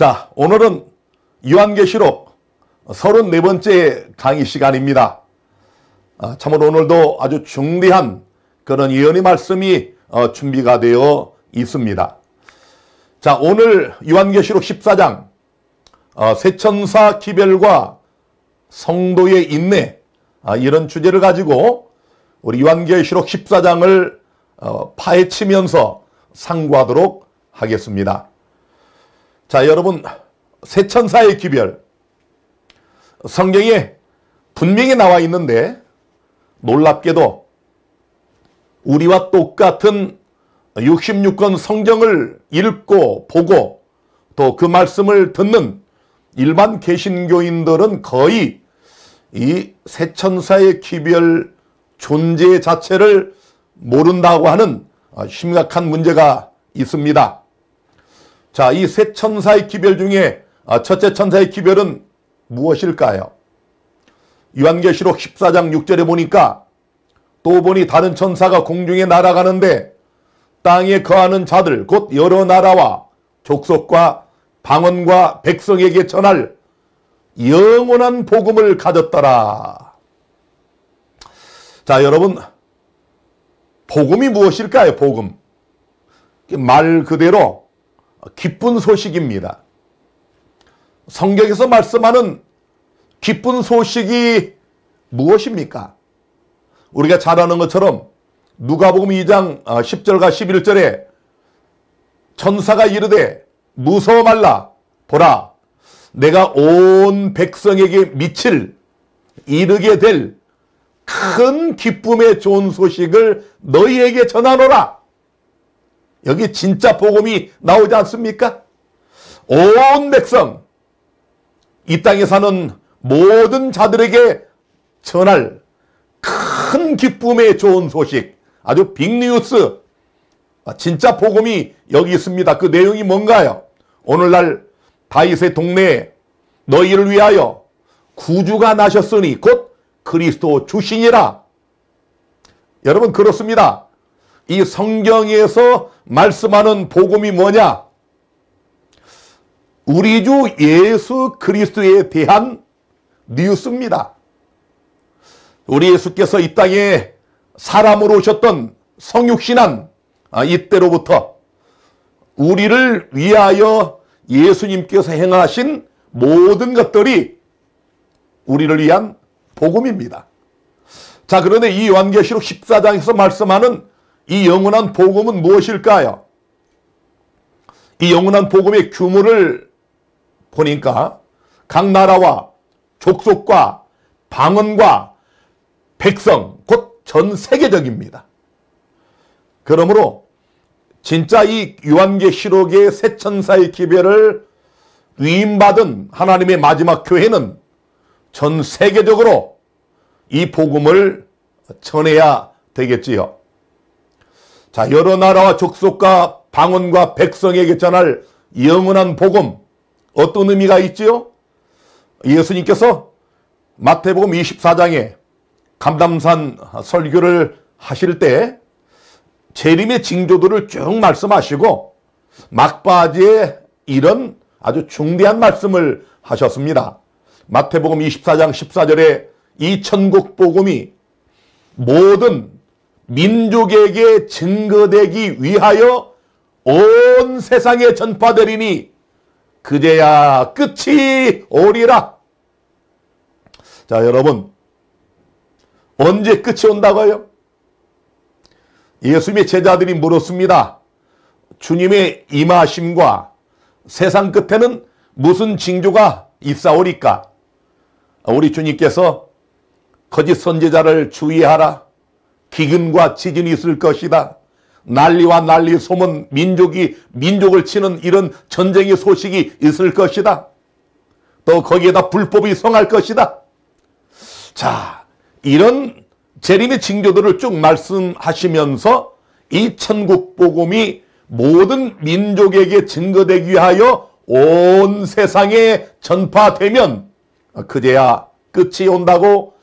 자, 오늘은 요한계시록 34번째 강의 시간입니다. 참으로 오늘도 아주 중대한 그런 예언의 말씀이 준비가 되어 있습니다. 자, 오늘 요한계시록 14장 세천사 기별과 성도의 인내, 이런 주제를 가지고 우리 요한계시록 14장을 파헤치면서 상고하도록 하겠습니다. 자, 여러분, 세천사의 기별, 성경에 분명히 나와 있는데 놀랍게도 우리와 똑같은 66권 성경을 읽고 보고 또 그 말씀을 듣는 일반 개신교인들은 거의 이 세천사의 기별 존재 자체를 모른다고 하는 심각한 문제가 있습니다. 자, 이 세 천사의 기별 중에 첫째 천사의 기별은 무엇일까요? 요한계시록 14장 6절에 보니까 또 보니 다른 천사가 공중에 날아가는데 땅에 거하는 자들 곧 여러 나라와 족속과 방언과 백성에게 전할 영원한 복음을 가졌더라. 자, 여러분, 복음이 무엇일까요? 복음. 말 그대로 기쁜 소식입니다. 성경에서 말씀하는 기쁜 소식이 무엇입니까? 우리가 잘 아는 것처럼 누가복음 2장 10절과 11절에 천사가 이르되 무서워 말라. 보라, 내가 온 백성에게 미칠 이르게 될 큰 기쁨의 좋은 소식을 너희에게 전하노라. 여기 진짜 복음이 나오지 않습니까? 온 백성, 이 땅에 사는 모든 자들에게 전할 큰 기쁨의 좋은 소식, 아주 빅뉴스, 진짜 복음이 여기 있습니다. 그 내용이 뭔가요? 오늘날 다윗의 동네에 너희를 위하여 구주가 나셨으니 곧 그리스도 주시니라. 여러분, 그렇습니다. 이 성경에서 말씀하는 복음이 뭐냐? 우리 주 예수 그리스도에 대한 뉴스입니다. 우리 예수께서 이 땅에 사람으로 오셨던 성육신한 이때로부터 우리를 위하여 예수님께서 행하신 모든 것들이 우리를 위한 복음입니다. 자, 그런데 이 요한계시록 14장에서 말씀하는 이 영원한 복음은 무엇일까요? 이 영원한 복음의 규모를 보니까 각 나라와 족속과 방언과 백성, 곧 전 세계적입니다. 그러므로 진짜 이 요한계시록의 세 천사의 기별을 위임받은 하나님의 마지막 교회는 전 세계적으로 이 복음을 전해야 되겠지요. 자, 여러 나라와 족속과 방언과 백성에게 전할 영원한 복음, 어떤 의미가 있지요? 예수님께서 마태복음 24장에 감람산 설교를 하실 때 재림의 징조들을 쭉 말씀하시고 막바지에 이런 아주 중대한 말씀을 하셨습니다. 마태복음 24장 14절에 이 천국 복음이 모든 민족에게 증거되기 위하여 온 세상에 전파되리니 그제야 끝이 오리라. 자, 여러분, 언제 끝이 온다고요? 예수님의 제자들이 물었습니다. 주님의 임하심과 세상 끝에는 무슨 징조가 있사오리까? 우리 주님께서 거짓 선지자를 주의하라. 기근과 지진이 있을 것이다. 난리와 난리 소문, 민족이 민족을 치는 이런 전쟁의 소식이 있을 것이다. 또 거기에다 불법이 성할 것이다. 자, 이런 재림의 징조들을 쭉 말씀하시면서 이 천국 복음이 모든 민족에게 증거되기 위하여 온 세상에 전파되면 그제야 끝이 온다고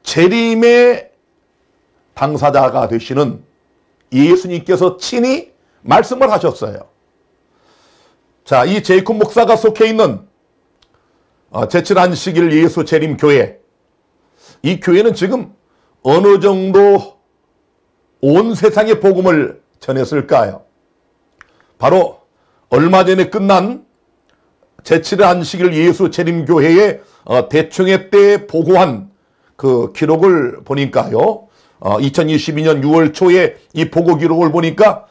재림의 당사자가 되시는 예수님께서 친히 말씀을 하셨어요. 자, 이 제이콥 목사가 속해 있는 제칠안식일 예수 재림 교회, 이 교회는 지금 어느 정도 온 세상에 복음을 전했을까요? 바로 얼마 전에 끝난 제칠안식일 예수 재림 교회의 대총회 때 보고한 그 기록을 보니까요, 2022년 6월 초에 이 보고 기록을 보니까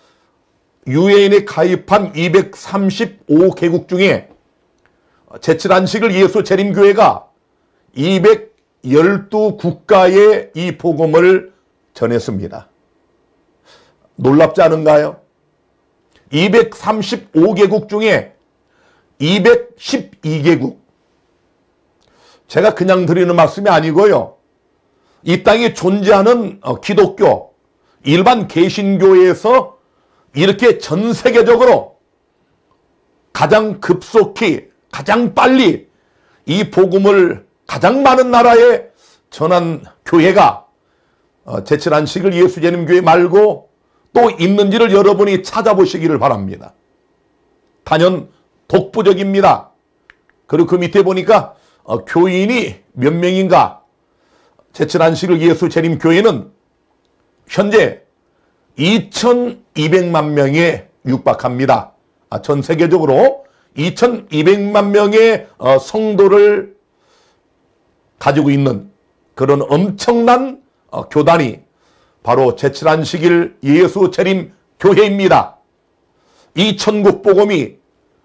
유엔에 가입한 235개국 중에 제칠안식일 예수 재림교회가 212국가에 이 복음을 전했습니다. 놀랍지 않은가요? 235개국 중에 212개국. 제가 그냥 드리는 말씀이 아니고요, 이 땅에 존재하는 기독교, 일반 개신교에서 이렇게 전 세계적으로 가장 급속히, 가장 빨리 이 복음을 가장 많은 나라에 전한 교회가 제칠안식일 예수 재림 교회 말고 또 있는지를 여러분이 찾아보시기를 바랍니다. 단연 독보적입니다. 그리고 그 밑에 보니까 교인이 몇 명인가? 제칠안식일 예수 재림 교회는 현재 2200만 명에 육박합니다. 전 세계적으로 2200만 명의 성도를 가지고 있는 그런 엄청난 교단이 바로 제칠안식일 예수 재림 교회입니다. 이 천국 복음이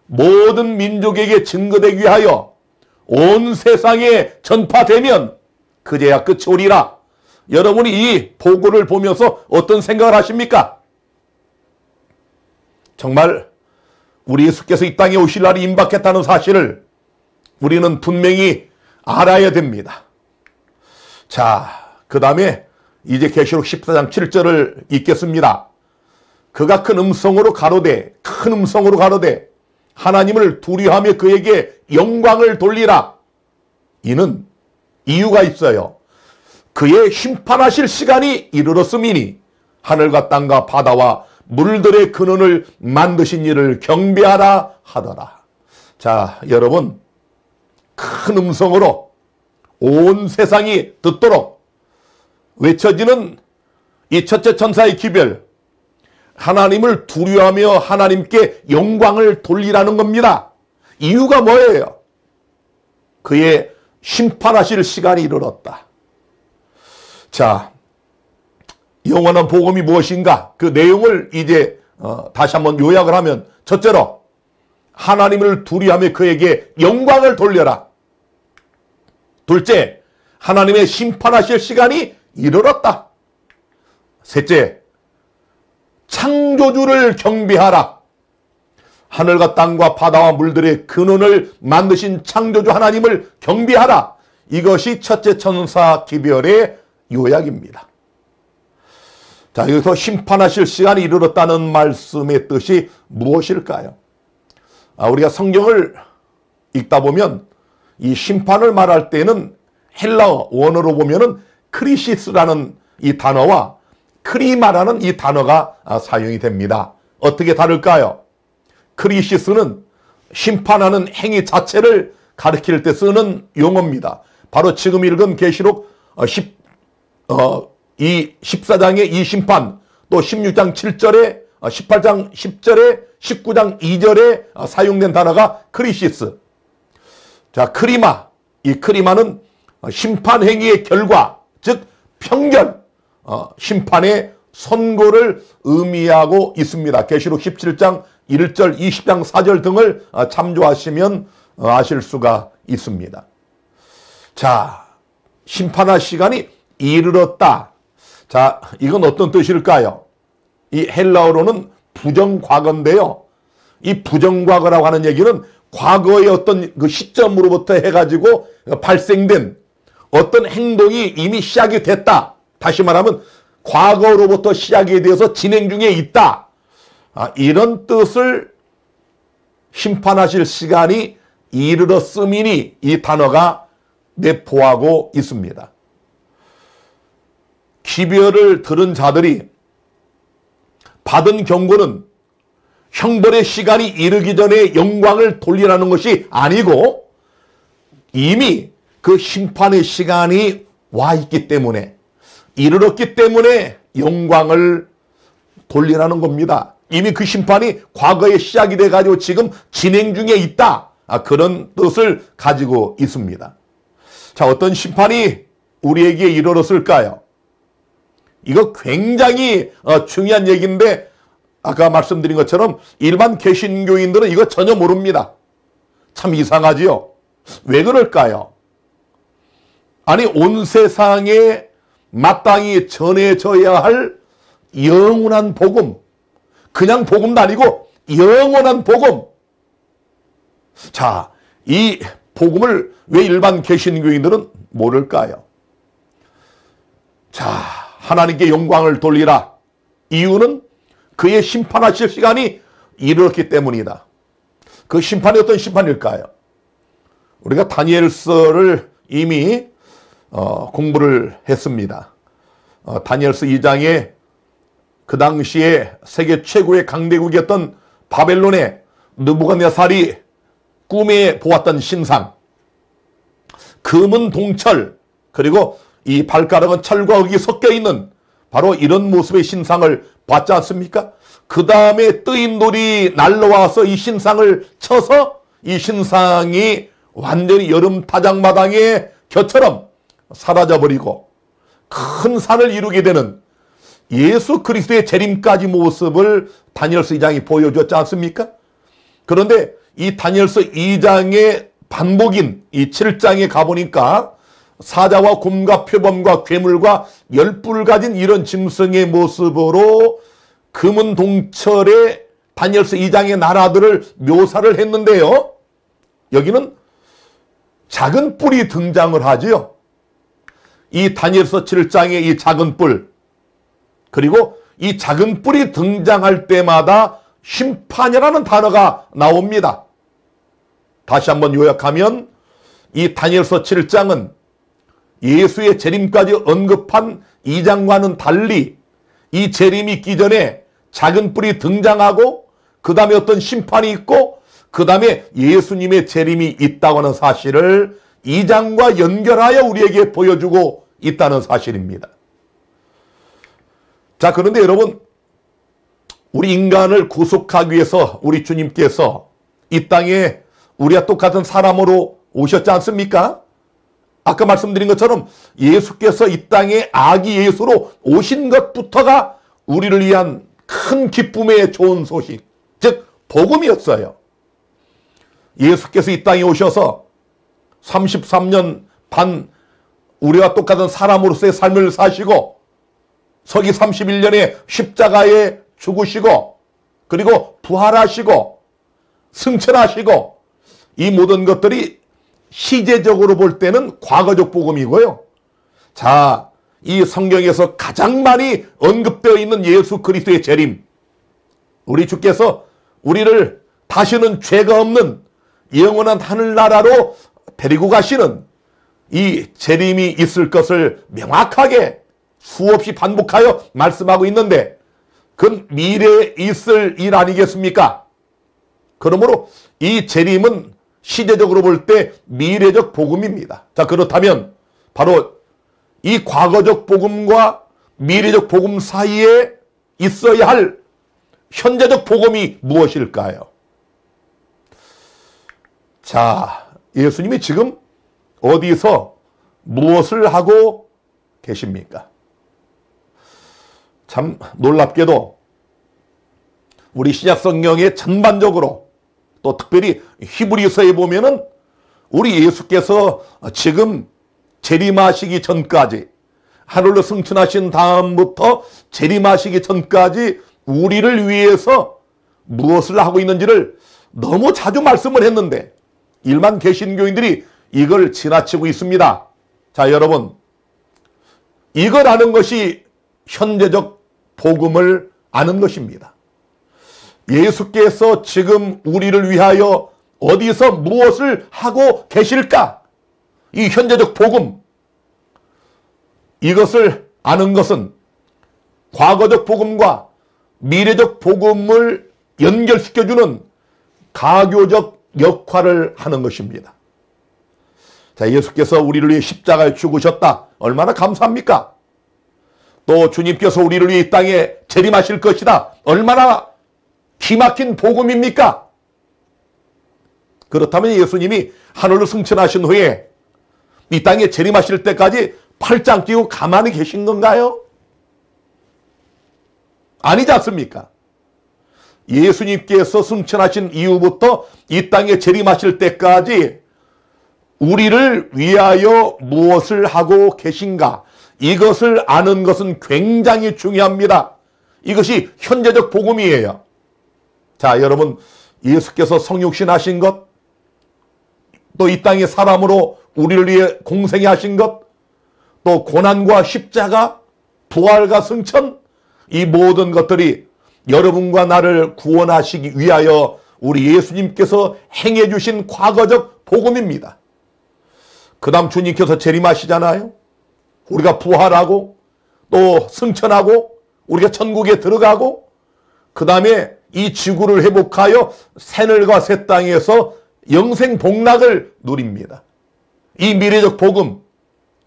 모든 민족에게 증거되기 위하여 온 세상에 전파되면 그제야 끝이 오리라. 여러분이 이 보고를 보면서 어떤 생각을 하십니까? 정말 우리 예수께서 이 땅에 오실 날이 임박했다는 사실을 우리는 분명히 알아야 됩니다. 자, 그 다음에 이제 계시록 14장 7절을 읽겠습니다. 그가 큰 음성으로 가로되 하나님을 두려워하며 그에게 영광을 돌리라. 이는 이유가 있어요. 그의 심판하실 시간이 이르렀음이니 하늘과 땅과 바다와 물들의 근원을 만드신 이를 경배하라 하더라. 자, 여러분, 큰 음성으로 온 세상이 듣도록 외쳐지는 이 첫째 천사의 기별, 하나님을 두려워하며 하나님께 영광을 돌리라는 겁니다. 이유가 뭐예요? 그의 심판하실 시간이 이르렀다. 자, 영원한 복음이 무엇인가? 그 내용을 이제 다시 한번 요약을 하면, 첫째로 하나님을 두려워하며 그에게 영광을 돌려라. 둘째, 하나님의 심판하실 시간이 이르렀다. 셋째, 창조주를 경배하라. 하늘과 땅과 바다와 물들의 근원을 만드신 창조주 하나님을 경배하라. 이것이 첫째 천사 기별의 요약입니다. 자, 여기서 심판하실 시간이 이르렀다는 말씀의 뜻이 무엇일까요? 우리가 성경을 읽다 보면 이 심판을 말할 때는 헬라어 원어로 보면은 크리시스라는 이 단어와 크리마라는 이 단어가 사용이 됩니다. 어떻게 다를까요? 크리시스는 심판하는 행위 자체를 가리킬 때 쓰는 용어입니다. 바로 지금 읽은 계시록 14장의 이 심판, 또 16장 7절에 18장 10절에 19장 2절에 사용된 단어가 크리시스. 자, 크리마. 이 크리마는 심판 행위의 결과, 즉 평결, 심판의 선고를 의미하고 있습니다. 계시록 17장 1절, 20장 4절 등을 참조하시면 아실 수가 있습니다. 자, 심판할 시간이 이르렀다. 자, 이건 어떤 뜻일까요? 이 헬라어로는 부정과거인데요. 이 부정과거라고 하는 얘기는 과거의 어떤 그 시점으로부터 해가지고 발생된 어떤 행동이 이미 시작이 됐다. 다시 말하면 과거로부터 시작이 되어서 진행 중에 있다. 이런 뜻을 심판하실 시간이 이르렀음이니 이 단어가 내포하고 있습니다. 기별을 들은 자들이 받은 경고는 형벌의 시간이 이르기 전에 영광을 돌리라는 것이 아니고 이미 그 심판의 시간이 와 있기 때문에 이르렀기 때문에 영광을 돌리라는 겁니다. 이미 그 심판이 과거에 시작이 돼가지고 지금 진행 중에 있다. 그런 뜻을 가지고 있습니다. 자, 어떤 심판이 우리에게 이르렀을까요? 이거 굉장히 중요한 얘기인데 아까 말씀드린 것처럼 일반 개신교인들은 이거 전혀 모릅니다. 참 이상하지요? 왜 그럴까요? 아니, 온 세상에 마땅히 전해져야 할 영원한 복음, 그냥 복음도 아니고 영원한 복음. 자, 이 복음을 왜 일반 개신교인들은 모를까요? 자, 하나님께 영광을 돌리라. 이유는 그의 심판하실 시간이 이르렀기 때문이다. 그 심판이 어떤 심판일까요? 우리가 다니엘서를 이미 공부를 했습니다. 다니엘서 2장에 그 당시에 세계 최고의 강대국이었던 바벨론의 느부갓네살이 꿈에 보았던 신상, 금은 동철, 그리고 이 발가락은 철과 흙이 섞여 있는 바로 이런 모습의 신상을 봤지 않습니까? 그 다음에 뜨인 돌이 날라와서 이 신상을 쳐서 이 신상이 완전히 여름 타작마당의 겨처럼 사라져버리고 큰 산을 이루게 되는 예수 그리스도의 재림까지 모습을 다니엘서 2장이 보여줬지 않습니까? 그런데 이 다니엘서 2장의 반복인 이 7장에 가보니까 사자와 곰과 표범과 괴물과 열뿔을 가진 이런 짐승의 모습으로 금은 동철의 다니엘서 2장의 나라들을 묘사를 했는데요. 여기는 작은 뿔이 등장을 하지요. 이 다니엘서 7장의 이 작은 뿔, 그리고 이 작은 뿔이 등장할 때마다 심판이라는 단어가 나옵니다. 다시 한번 요약하면 이 다니엘서 7장은 예수의 재림까지 언급한 2장과는 달리 이 재림이 있기 전에 작은 뿔이 등장하고 그 다음에 어떤 심판이 있고 그 다음에 예수님의 재림이 있다고 하는 사실을 2장과 연결하여 우리에게 보여주고 있다는 사실입니다. 자, 그런데 여러분, 우리 인간을 구속하기 위해서 우리 주님께서 이 땅에 우리와 똑같은 사람으로 오셨지 않습니까? 아까 말씀드린 것처럼 예수께서 이 땅에 아기 예수로 오신 것부터가 우리를 위한 큰 기쁨의 좋은 소식, 즉 복음이었어요. 예수께서 이 땅에 오셔서 33년 반 우리와 똑같은 사람으로서의 삶을 사시고 서기 31년에 십자가에 죽으시고 그리고 부활하시고 승천하시고 이 모든 것들이 시제적으로 볼 때는 과거적 복음이고요. 자, 이 성경에서 가장 많이 언급되어 있는 예수 그리스도의 재림, 우리 주께서 우리를 다시는 죄가 없는 영원한 하늘나라로 데리고 가시는 이 재림이 있을 것을 명확하게 수없이 반복하여 말씀하고 있는데 그건 미래에 있을 일 아니겠습니까? 그러므로 이 재림은 시대적으로 볼 때 미래적 복음입니다. 자, 그렇다면 바로 이 과거적 복음과 미래적 복음 사이에 있어야 할 현재적 복음이 무엇일까요? 자, 예수님이 지금 어디서 무엇을 하고 계십니까? 참 놀랍게도 우리 신약 성경의 전반적으로 또 특별히 히브리서에 보면은 우리 예수께서 지금 재림하시기 전까지, 하늘로 승천하신 다음부터 재림하시기 전까지 우리를 위해서 무엇을 하고 있는지를 너무 자주 말씀을 했는데 일반 개신교인들이 이걸 지나치고 있습니다. 자, 여러분, 이걸 아는 것이 현재적 복음을 아는 것입니다. 예수께서 지금 우리를 위하여 어디서 무엇을 하고 계실까? 이 현재적 복음, 이것을 아는 것은 과거적 복음과 미래적 복음을 연결시켜주는 가교적 역할을 하는 것입니다. 자, 예수께서 우리를 위해 십자가에 죽으셨다. 얼마나 감사합니까? 또 주님께서 우리를 위해 이 땅에 재림하실 것이다. 얼마나 기막힌 복음입니까? 그렇다면 예수님이 하늘로 승천하신 후에 이 땅에 재림하실 때까지 팔짱 끼고 가만히 계신 건가요? 아니지 않습니까? 예수님께서 승천하신 이후부터 이 땅에 재림하실 때까지 우리를 위하여 무엇을 하고 계신가? 이것을 아는 것은 굉장히 중요합니다. 이것이 현재적 복음이에요. 자, 여러분, 예수께서 성육신 하신 것, 또 이 땅에 사람으로 우리를 위해 공생해 하신 것, 또 고난과 십자가, 부활과 승천, 이 모든 것들이 여러분과 나를 구원하시기 위하여 우리 예수님께서 행해 주신 과거적 복음입니다. 그 다음 주님께서 재림하시잖아요. 우리가 부활하고 또 승천하고 우리가 천국에 들어가고 그 다음에 이 지구를 회복하여 새늘과 새 땅에서 영생 복락을 누립니다. 이 미래적 복음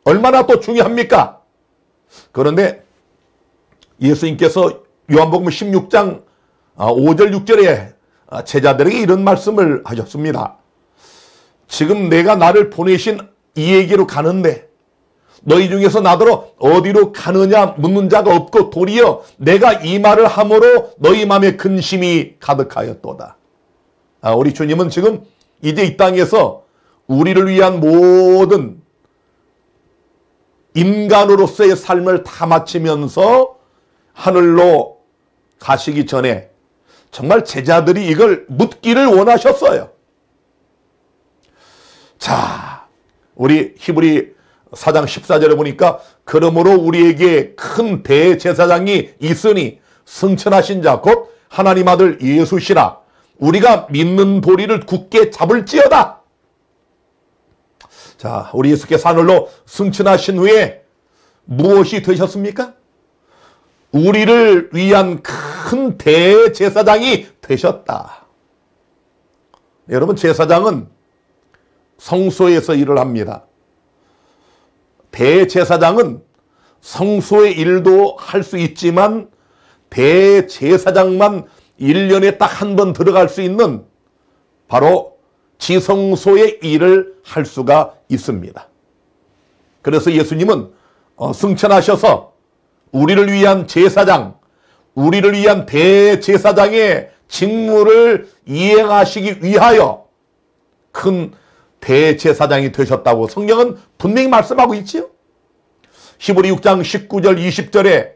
얼마나 또 중요합니까? 그런데 예수님께서 요한복음 16장 5절 6절에 제자들에게 이런 말씀을 하셨습니다. 지금 내가 나를 보내신 이에게로 가는데 너희 중에서 나더러 어디로 가느냐 묻는 자가 없고 도리어 내가 이 말을 함으로 너희 마음에 근심이 가득하였도다. 우리 주님은 지금 이제 이 땅에서 우리를 위한 모든 인간으로서의 삶을 다 마치면서 하늘로 가시기 전에 정말 제자들이 이걸 묻기를 원하셨어요. 자, 우리 히브리 4장 14절에 보니까 그러므로 우리에게 큰 대제사장이 있으니 승천하신 자 곧 하나님 아들 예수시라. 우리가 믿는 도리를 굳게 잡을지어다. 자, 우리 예수께서 하늘로 승천하신 후에 무엇이 되셨습니까? 우리를 위한 큰 대제사장이 되셨다. 여러분, 제사장은 성소에서 일을 합니다. 대제사장은 성소의 일도 할 수 있지만 대제사장만 1년에 딱 한 번 들어갈 수 있는 바로 지성소의 일을 할 수가 있습니다. 그래서 예수님은 승천하셔서 우리를 위한 제사장, 우리를 위한 대제사장의 직무를 이행하시기 위하여 큰 대제사장이 되셨다고 성경은 분명히 말씀하고 있지요. 히브리 6장 19절 20절에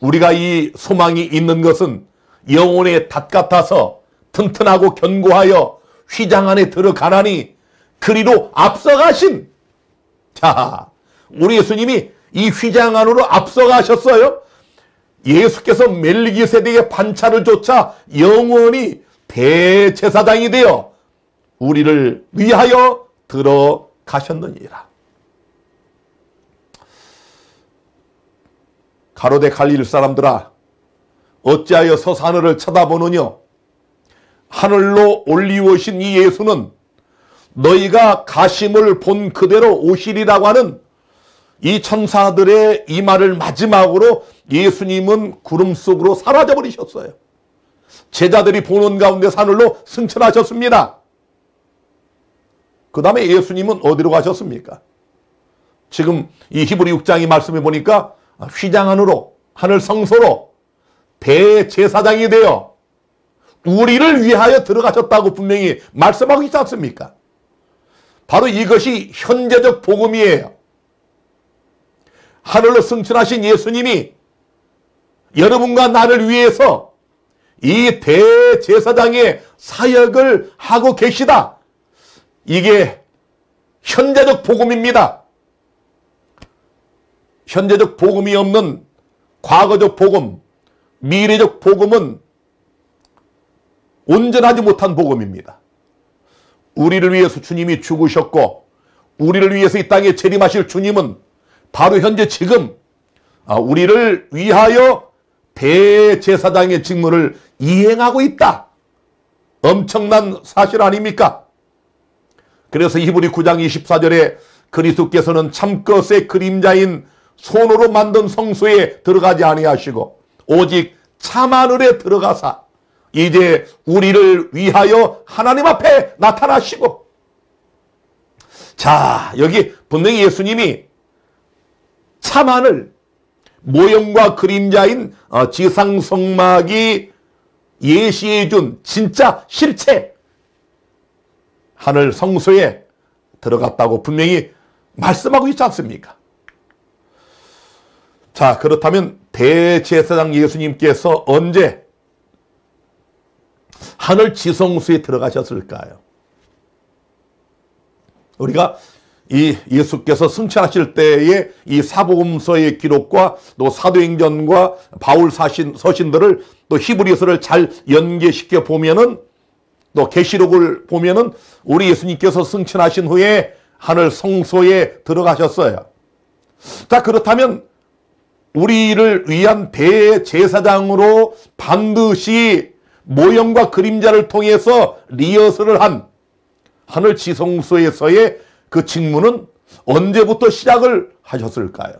우리가 이 소망이 있는 것은 영혼의 닷 같아서 튼튼하고 견고하여 휘장 안에 들어가나니 그리로 앞서가신, 자, 우리 예수님이 이 휘장 안으로 앞서가셨어요. 예수께서 멜기세덱의 반차를 쫓아 영원히 대제사장이 되어 우리를 위하여 들어가셨느니라. 가로대 갈릴 사람들아, 어찌하여 서서 하늘을 쳐다보느냐? 하늘로 올리우신 이 예수는 너희가 가심을 본 그대로 오시리라고 하는 이 천사들의 이 말을 마지막으로 예수님은 구름 속으로 사라져 버리셨어요. 제자들이 보는 가운데 하늘로 승천하셨습니다. 그 다음에 예수님은 어디로 가셨습니까? 지금 이 히브리 6장이 말씀해 보니까 휘장 안으로, 하늘 성소로 대제사장이 되어 우리를 위하여 들어가셨다고 분명히 말씀하고 있지 않습니까? 바로 이것이 현재적 복음이에요. 하늘로 승천하신 예수님이 여러분과 나를 위해서 이 대제사장의 사역을 하고 계시다. 이게 현재적 복음입니다. 현재적 복음이 없는 과거적 복음, 미래적 복음은 온전하지 못한 복음입니다. 우리를 위해서 주님이 죽으셨고 우리를 위해서 이 땅에 재림하실 주님은 바로 현재 지금 우리를 위하여 대제사장의 직무를 이행하고 있다. 엄청난 사실 아닙니까? 그래서 히브리 9장 24절에 그리스도께서는 참것의 그림자인 손으로 만든 성소에 들어가지 아니하시고 오직 참하늘에 들어가사 이제 우리를 위하여 하나님 앞에 나타나시고. 자, 여기 분명히 예수님이 참하늘, 모형과 그림자인 지상성막이 예시해준 진짜 실체 하늘 성소에 들어갔다고 분명히 말씀하고 있지 않습니까? 자, 그렇다면 대제사장 예수님께서 언제 하늘 지성소에 들어가셨을까요? 우리가 이 예수께서 승천하실 때의 이 사복음서의 기록과 또 사도행전과 바울 서신들을 또 히브리서를 잘 연계시켜 보면은 또 계시록을 보면은 우리 예수님께서 승천하신 후에 하늘 성소에 들어가셨어요. 자, 그렇다면 우리를 위한 대제사장으로 반드시 모형과 그림자를 통해서 리허설을 한 하늘 지성소에서의 그 직무는 언제부터 시작을 하셨을까요?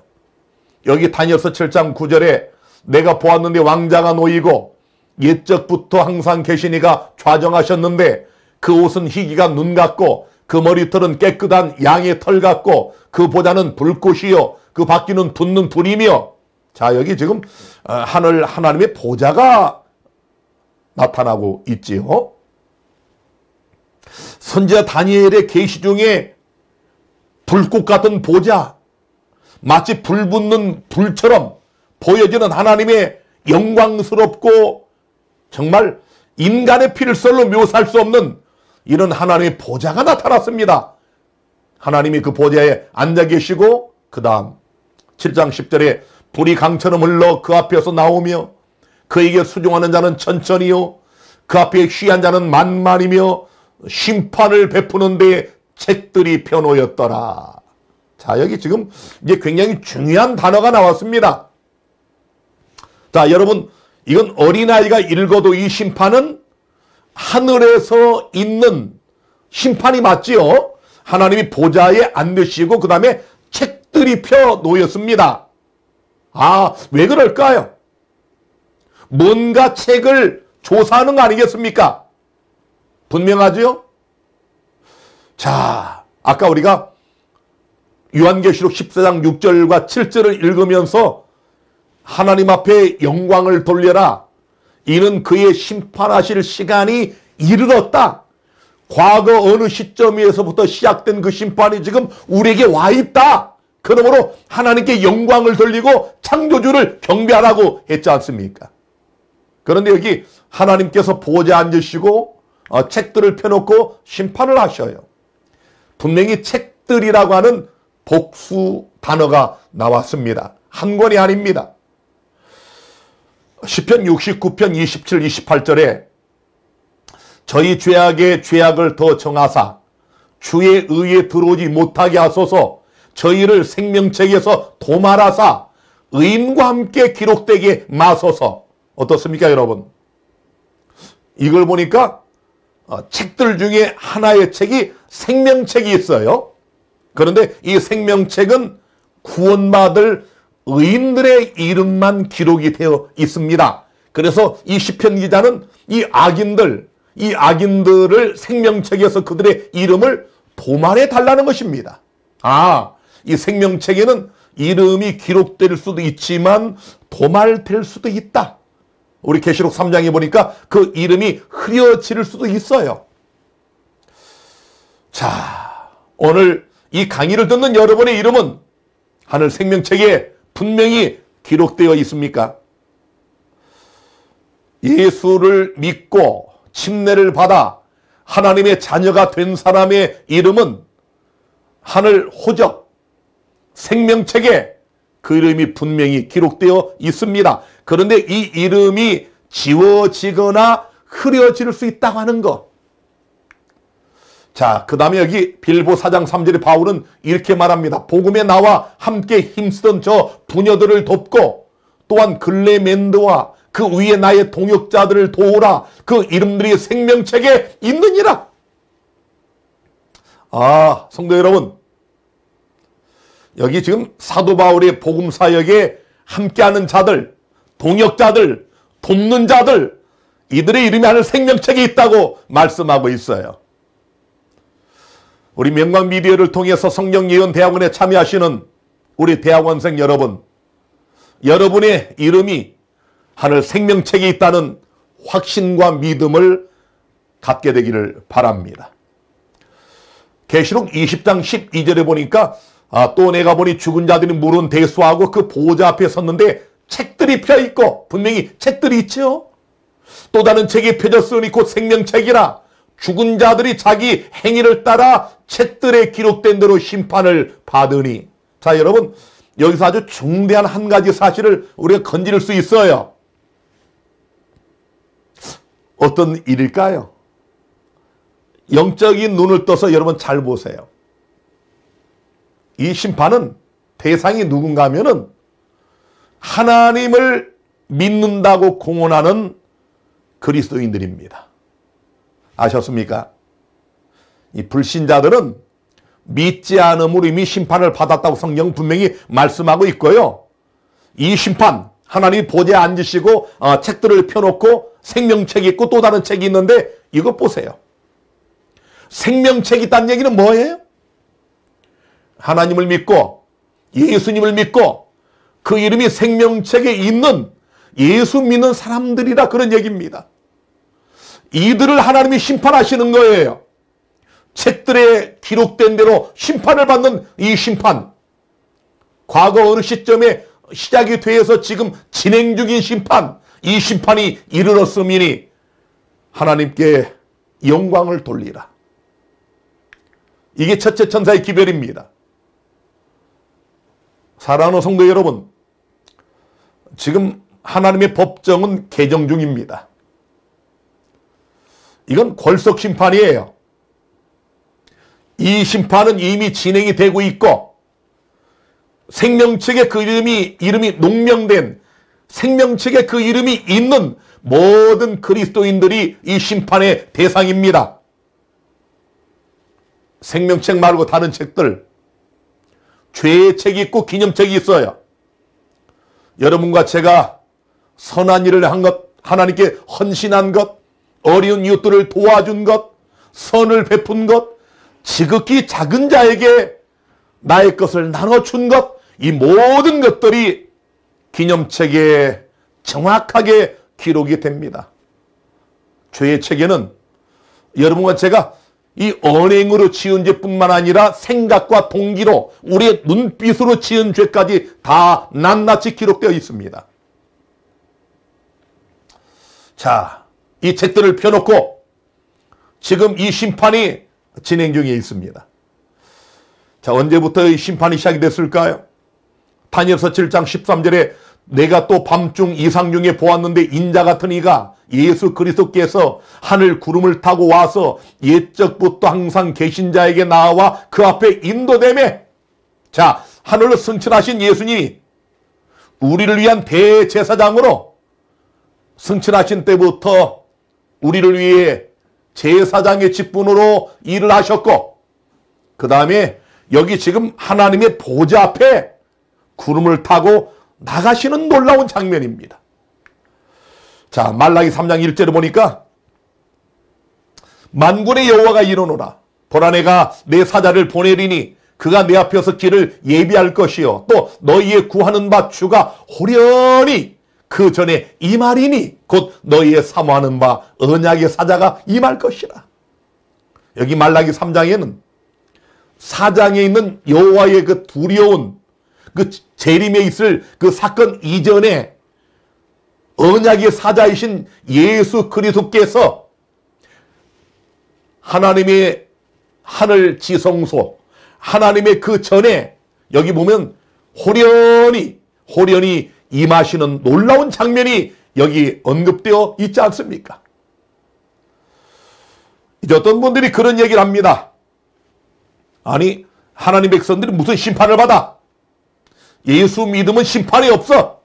여기 다니엘서 7장 9절에 내가 보았는데 왕자가 놓이고 옛적부터 항상 계시니가 좌정하셨는데 그 옷은 희기가 눈 같고 그 머리털은 깨끗한 양의 털 같고 그 보좌는 불꽃이요 그 바퀴는 돋는 불이며. 자, 여기 지금 하늘 하나님의 보좌가 나타나고 있지요. 선지자 다니엘의 계시 중에 불꽃 같은 보좌, 마치 불 붙는 불처럼 보여지는 하나님의 영광스럽고 정말 인간의 필설로 묘사할 수 없는 이런 하나님의 보좌가 나타났습니다. 하나님이 그 보좌에 앉아 계시고 그 다음 7장 10절에 불이 강처럼 흘러 그 앞에서 나오며 그에게 수종하는 자는 천천히요 그 앞에 쉬한 자는 만만이며 심판을 베푸는 데 책들이 펴놓였더라. 자, 여기 지금 이제 굉장히 중요한 단어가 나왔습니다. 자, 여러분, 이건 어린아이가 읽어도 이 심판은 하늘에서 있는 심판이 맞지요. 하나님이 보좌에 앉으시고 그 다음에 책들이 펴놓였습니다. 아, 왜 그럴까요? 뭔가 책을 조사하는 거 아니겠습니까? 분명하지요? 자, 아까 우리가 요한계시록 14장 6절과 7절을 읽으면서 하나님 앞에 영광을 돌려라. 이는 그의 심판하실 시간이 이르렀다. 과거 어느 시점에서부터 시작된 그 심판이 지금 우리에게 와 있다. 그러므로 하나님께 영광을 돌리고 창조주를 경배하라고 했지 않습니까? 그런데 여기 하나님께서 보좌에 앉으시고 책들을 펴놓고 심판을 하셔요. 분명히 책들이라고 하는 복수 단어가 나왔습니다. 한 권이 아닙니다. 시편 69편 27, 28절에 저희 죄악의 죄악을 더 정하사 주의 의에 들어오지 못하게 하소서 저희를 생명책에서 도말하사 의인과 함께 기록되게 마소서. 어떻습니까, 여러분? 이걸 보니까 책들 중에 하나의 책이 생명책이 있어요. 그런데 이 생명책은 구원받을 의인들의 이름만 기록이 되어 있습니다. 그래서 이 시편 기자는 이 악인들을 생명책에서 그들의 이름을 도말해 달라는 것입니다. 아, 이 생명책에는 이름이 기록될 수도 있지만 도말될 수도 있다. 우리 계시록 3장에 보니까 그 이름이 흐려질 수도 있어요. 자, 오늘 이 강의를 듣는 여러분의 이름은 하늘 생명책에 분명히 기록되어 있습니까? 예수를 믿고 침례를 받아 하나님의 자녀가 된 사람의 이름은 하늘 호적 생명책에 그 이름이 분명히 기록되어 있습니다. 그런데 이 이름이 지워지거나 흐려질 수 있다고 하는 것. 자, 그 다음에 여기 빌보 4장 3절에 바울은 이렇게 말합니다. 복음에 나와 함께 힘쓰던 저 부녀들을 돕고 또한 글레멘드와 그 위에 나의 동역자들을 도우라. 그 이름들이 생명책에 있느니라. 아, 성도 여러분, 여기 지금 사도 바울의 복음 사역에 함께하는 자들, 동역자들, 돕는 자들, 이들의 이름이 하늘 생명책에 있다고 말씀하고 있어요. 우리 명광미디어를 통해서 성경예언대학원에 참여하시는 우리 대학원생 여러분, 여러분의 이름이 하늘 생명책에 있다는 확신과 믿음을 갖게 되기를 바랍니다. 계시록 20장 12절에 보니까 또 내가 보니 죽은 자들이 물은 대수하고 그 보호자 앞에 섰는데 책들이 펴있고, 분명히 책들이 있죠. 또 다른 책이 펴졌으니 곧 생명책이라. 죽은 자들이 자기 행위를 따라 책들에 기록된 대로 심판을 받으니. 자, 여러분, 여기서 아주 중대한 한 가지 사실을 우리가 건질 수 있어요. 어떤 일일까요? 영적인 눈을 떠서 여러분 잘 보세요. 이 심판은 대상이 누군가 하면은 하나님을 믿는다고 공언하는 그리스도인들입니다. 아셨습니까? 이 불신자들은 믿지 않음으로 이미 심판을 받았다고 성경 분명히 말씀하고 있고요. 이 심판, 하나님이 보좌에 앉으시고 책들을 펴놓고 생명책이 있고 또 다른 책이 있는데 이것 보세요. 생명책이 있다는 얘기는 뭐예요? 하나님을 믿고 예수님을 믿고 그 이름이 생명책에 있는 예수 믿는 사람들이라 그런 얘기입니다. 이들을 하나님이 심판하시는 거예요. 책들에 기록된 대로 심판을 받는 이 심판, 과거 어느 시점에 시작이 되어서 지금 진행 중인 심판, 이 심판이 이르렀음이니 하나님께 영광을 돌리라. 이게 첫째 천사의 기별입니다. 사랑하는 성도 여러분, 지금 하나님의 법정은 개정 중입니다. 이건 골석 심판이에요. 이 심판은 이미 진행이 되고 있고 생명책에 그 이름이 농명된 생명책에 그 이름이 있는 모든 그리스도인들이 이 심판의 대상입니다. 생명책 말고 다른 책들, 죄의 책이 있고 기념책이 있어요. 여러분과 제가 선한 일을 한 것, 하나님께 헌신한 것, 어려운 이웃들을 도와준 것, 선을 베푼 것, 지극히 작은 자에게 나의 것을 나눠준 것, 이 모든 것들이 기념책에 정확하게 기록이 됩니다. 죄의 책에는 여러분과 제가 이 언행으로 지은 죄뿐만 아니라 생각과 동기로 우리의 눈빛으로 지은 죄까지 다 낱낱이 기록되어 있습니다. 자, 이 책들을 펴놓고 지금 이 심판이 진행 중에 있습니다. 자, 언제부터 이 심판이 시작이 됐을까요? 다니엘서 7장 13절에 내가 또 밤중 이상 중에 보았는데 인자 같은 이가 예수 그리스도께서 하늘 구름을 타고 와서 옛적부터 항상 계신 자에게 나와 그 앞에 인도되매. 자, 하늘로 승천하신 예수님이 우리를 위한 대제사장으로 승천하신 때부터 우리를 위해 제사장의 직분으로 일을 하셨고, 그 다음에 여기 지금 하나님의 보좌 앞에 구름을 타고 나가시는 놀라운 장면입니다. 자, 말라기 3장 1절에 보니까 만군의 여호와가 이르노라. 보라, 내가 내 사자를 보내리니 그가 내 앞에서 길을 예비할 것이요 또 너희의 구하는 바 주가 호련히 그 전에 임하리니 곧 너희의 사모하는 바 언약의 사자가 임할 것이라. 여기 말라기 3장에는 사장에 있는 여호와의 그 두려운 그 재림에 있을 그 사건 이전에 언약의 사자이신 예수 그리스도께서 하나님의 하늘 지성소, 하나님의 그 전에 여기 보면 호련히 임하시는 놀라운 장면이 여기 언급되어 있지 않습니까? 이제 어떤 분들이 그런 얘기를 합니다. 아니, 하나님 백성들이 무슨 심판을 받아? 예수 믿으면 심판이 없어.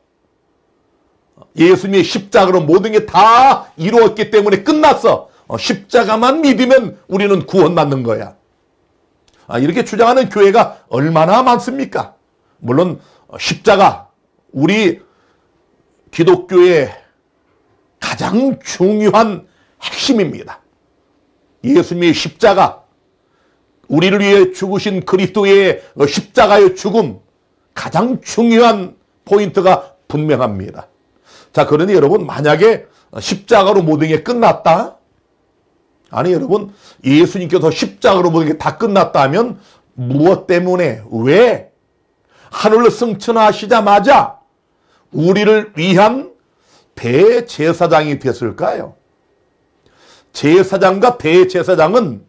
예수님의 십자가로 모든 게 다 이루었기 때문에 끝났어. 십자가만 믿으면 우리는 구원받는 거야. 이렇게 주장하는 교회가 얼마나 많습니까? 물론 십자가, 우리 기독교의 가장 중요한 핵심입니다. 예수님의 십자가, 우리를 위해 죽으신 그리스도의 십자가의 죽음, 가장 중요한 포인트가 분명합니다. 자, 그러니 여러분, 만약에 십자가로 모든 게 끝났다? 아니, 여러분, 예수님께서 십자가로 모든 게 다 끝났다 하면 무엇 때문에, 왜 하늘로 승천하시자마자 우리를 위한 대제사장이 됐을까요? 제사장과 대제사장은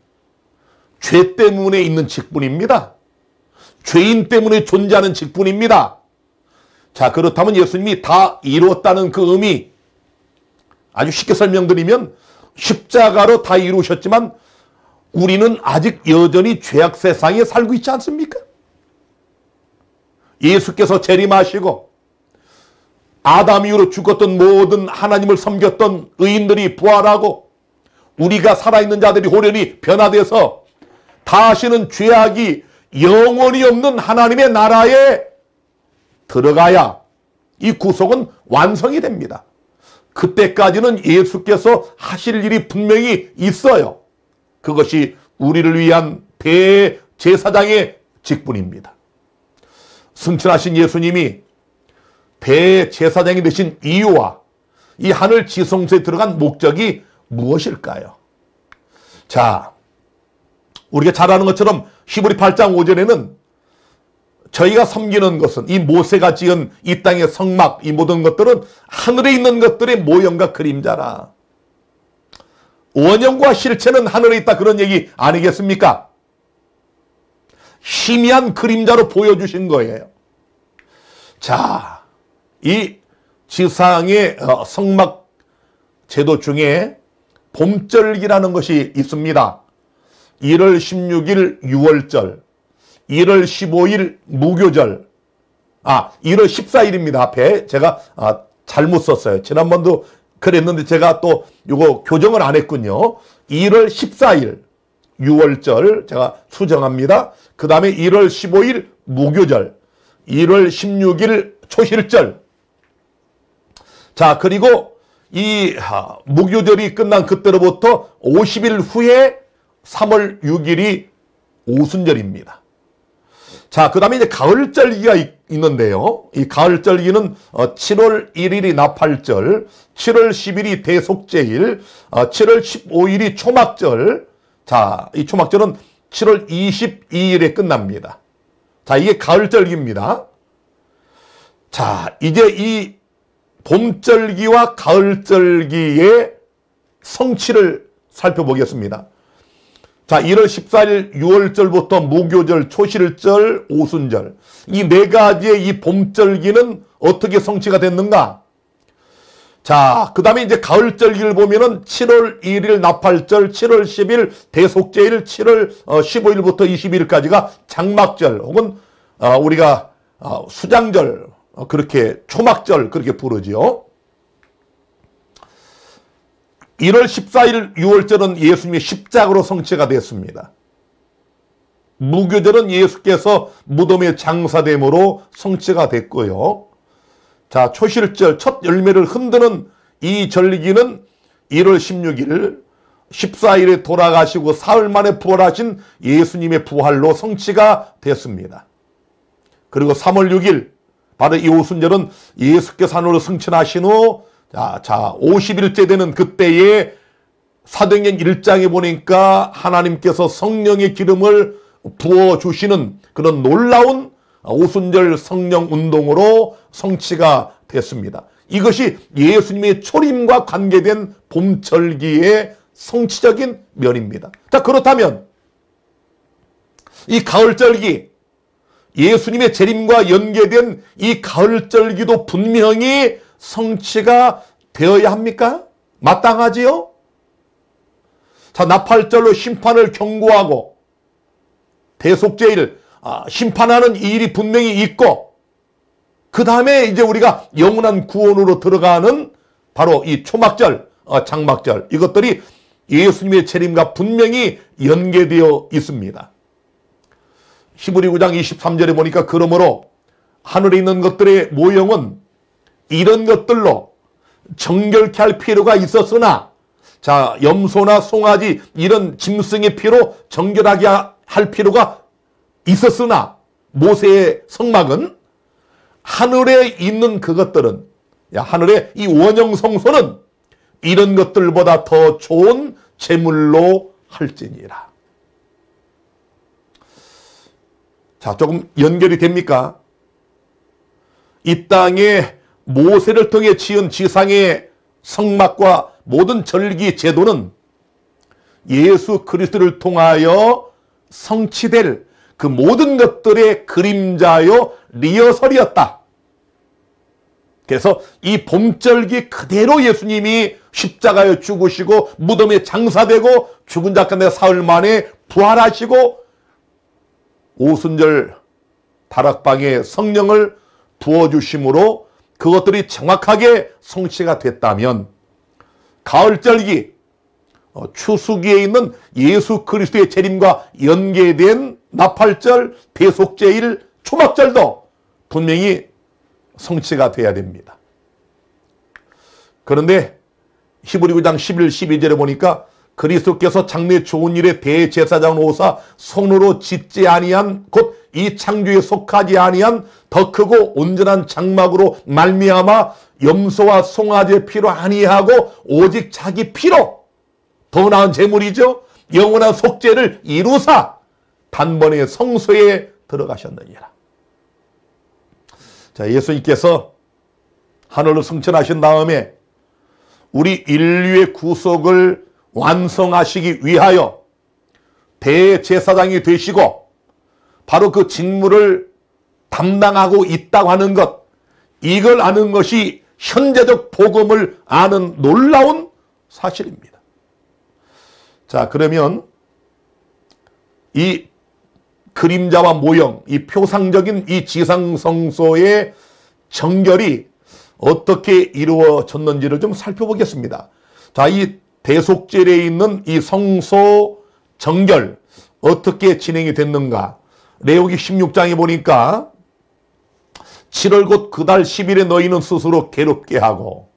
죄 때문에 있는 직분입니다. 죄인 때문에 존재하는 직분입니다. 자, 그렇다면 예수님이 다 이루었다는 그 의미, 아주 쉽게 설명드리면 십자가로 다 이루셨지만 우리는 아직 여전히 죄악 세상에 살고 있지 않습니까? 예수께서 재림하시고 아담 이후로 죽었던 모든 하나님을 섬겼던 의인들이 부활하고 우리가 살아있는 자들이 호련히 변화돼서 다시는 죄악이 영원히 없는 하나님의 나라에 들어가야 이 구속은 완성이 됩니다. 그때까지는 예수께서 하실 일이 분명히 있어요. 그것이 우리를 위한 대제사장의 직분입니다. 승천하신 예수님이 대제사장이 되신 이유와 이 하늘 지성소에 들어간 목적이 무엇일까요? 자, 우리가 잘 아는 것처럼 히브리 8장 5절에는 저희가 섬기는 것은, 이 모세가 지은 이 땅의 성막, 이 모든 것들은 하늘에 있는 것들의 모형과 그림자라. 원형과 실체는 하늘에 있다, 그런 얘기 아니겠습니까? 희미한 그림자로 보여주신 거예요. 자, 이 지상의 성막 제도 중에 봄절기라는 것이 있습니다. 1월 16일 유월절, 1월 15일 무교절, 1월 14일입니다. 앞에 제가 잘못 썼어요. 지난번도 그랬는데 제가 또 이거 교정을 안 했군요. 1월 14일 유월절 제가 수정합니다. 그 다음에 1월 15일 무교절, 1월 16일 초실절. 자, 그리고 이 무교절이 끝난 그때로부터 50일 후에 3월 6일이 오순절입니다. 자, 그 다음에 이제 가을절기가 있는데요. 이 가을절기는 7월 1일이 나팔절, 7월 10일이 대속제일, 7월 15일이 초막절. 자, 이 초막절은 7월 22일에 끝납니다. 자, 이게 가을절기입니다. 자, 이제 이 봄절기와 가을절기의 성취를 살펴보겠습니다. 자, 1월 14일 유월절부터 무교절, 초실절, 오순절, 이 네 가지의 이 봄절기는 어떻게 성취가 됐는가? 자, 그 다음에 이제 가을절기를 보면은 7월 1일 나팔절, 7월 10일 대속제일, 7월 15일부터 22일까지가 장막절, 혹은 우리가 수장절, 그렇게 초막절 그렇게 부르지요. 1월 14일 유월절은 예수님의 십자가로 성취가 됐습니다. 무교절은 예수께서 무덤에 장사됨으로 성취가 됐고요. 자, 초실절, 첫 열매를 흔드는 이 절기는 1월 16일 14일에 돌아가시고 사흘 만에 부활하신 예수님의 부활로 성취가 됐습니다. 그리고 3월 6일 바로 이 오순절은 예수께서 하늘로 승천하신 후 자, 50일째 되는 그때에 사도행전 1장에 보니까 하나님께서 성령의 기름을 부어주시는 그런 놀라운 오순절 성령 운동으로 성취가 됐습니다. 이것이 예수님의 초림과 관계된 봄절기의 성취적인 면입니다. 자, 그렇다면 이 가을절기, 예수님의 재림과 연계된 이 가을절기도 분명히 성취가 되어야 합니까? 마땅하지요? 자, 나팔절로 심판을 경고하고 대속제일 심판하는 이 일이 분명히 있고, 그 다음에 이제 우리가 영원한 구원으로 들어가는 바로 이 초막절, 장막절, 이것들이 예수님의 재림과 분명히 연계되어 있습니다. 히브리 9장 23절에 보니까 그러므로 하늘에 있는 것들의 모형은 이런 것들로 정결케 할 필요가 있었으나, 자, 염소나 송아지 이런 짐승의 피로 정결하게 할 필요가 있었으나, 모세의 성막은 하늘에 있는 그것들은, 하늘의 이 원형 성소는 이런 것들보다 더 좋은 제물로 할지니라. 자, 조금 연결이 됩니까? 이 땅에 모세를 통해 지은 지상의 성막과 모든 절기 제도는 예수 그리스도를 통하여 성취될 그 모든 것들의 그림자요 리허설이었다. 그래서 이 봄절기 그대로 예수님이 십자가에 죽으시고 무덤에 장사되고 죽은 자 가운데 사흘 만에 부활하시고 오순절 다락방에 성령을 부어주심으로 그것들이 정확하게 성취가 됐다면, 가을절기 추수기에 있는 예수 그리스도의 재림과 연계된 나팔절, 대속제일, 초막절도 분명히 성취가 돼야 됩니다. 그런데 히브리 9장 11, 12절에 보니까 그리스도께서 장래 좋은 일에 대제사장을 오사 손으로 짓지 아니한 곧 이 창조에 속하지 아니한 더 크고 온전한 장막으로 말미암아 염소와 송아지의 피로 아니하고 오직 자기 피로, 더 나은 제물이죠, 영원한 속죄를 이루사 단번에 성소에 들어가셨느니라. 자, 예수님께서 하늘로 승천하신 다음에 우리 인류의 구속을 완성하시기 위하여 대제사장이 되시고 바로 그 직무를 담당하고 있다고 하는 것, 이걸 아는 것이 현재적 복음을 아는 놀라운 사실입니다. 자, 그러면 이 그림자와 모형, 이 표상적인 이 지상성소의 정결이 어떻게 이루어졌는지를 좀 살펴보겠습니다. 자, 이 대속제일에 있는 이 성소 정결 어떻게 진행이 됐는가? 레위기 16장에 보니까 7월 곧 그달 10일에 너희는 스스로 괴롭게 하고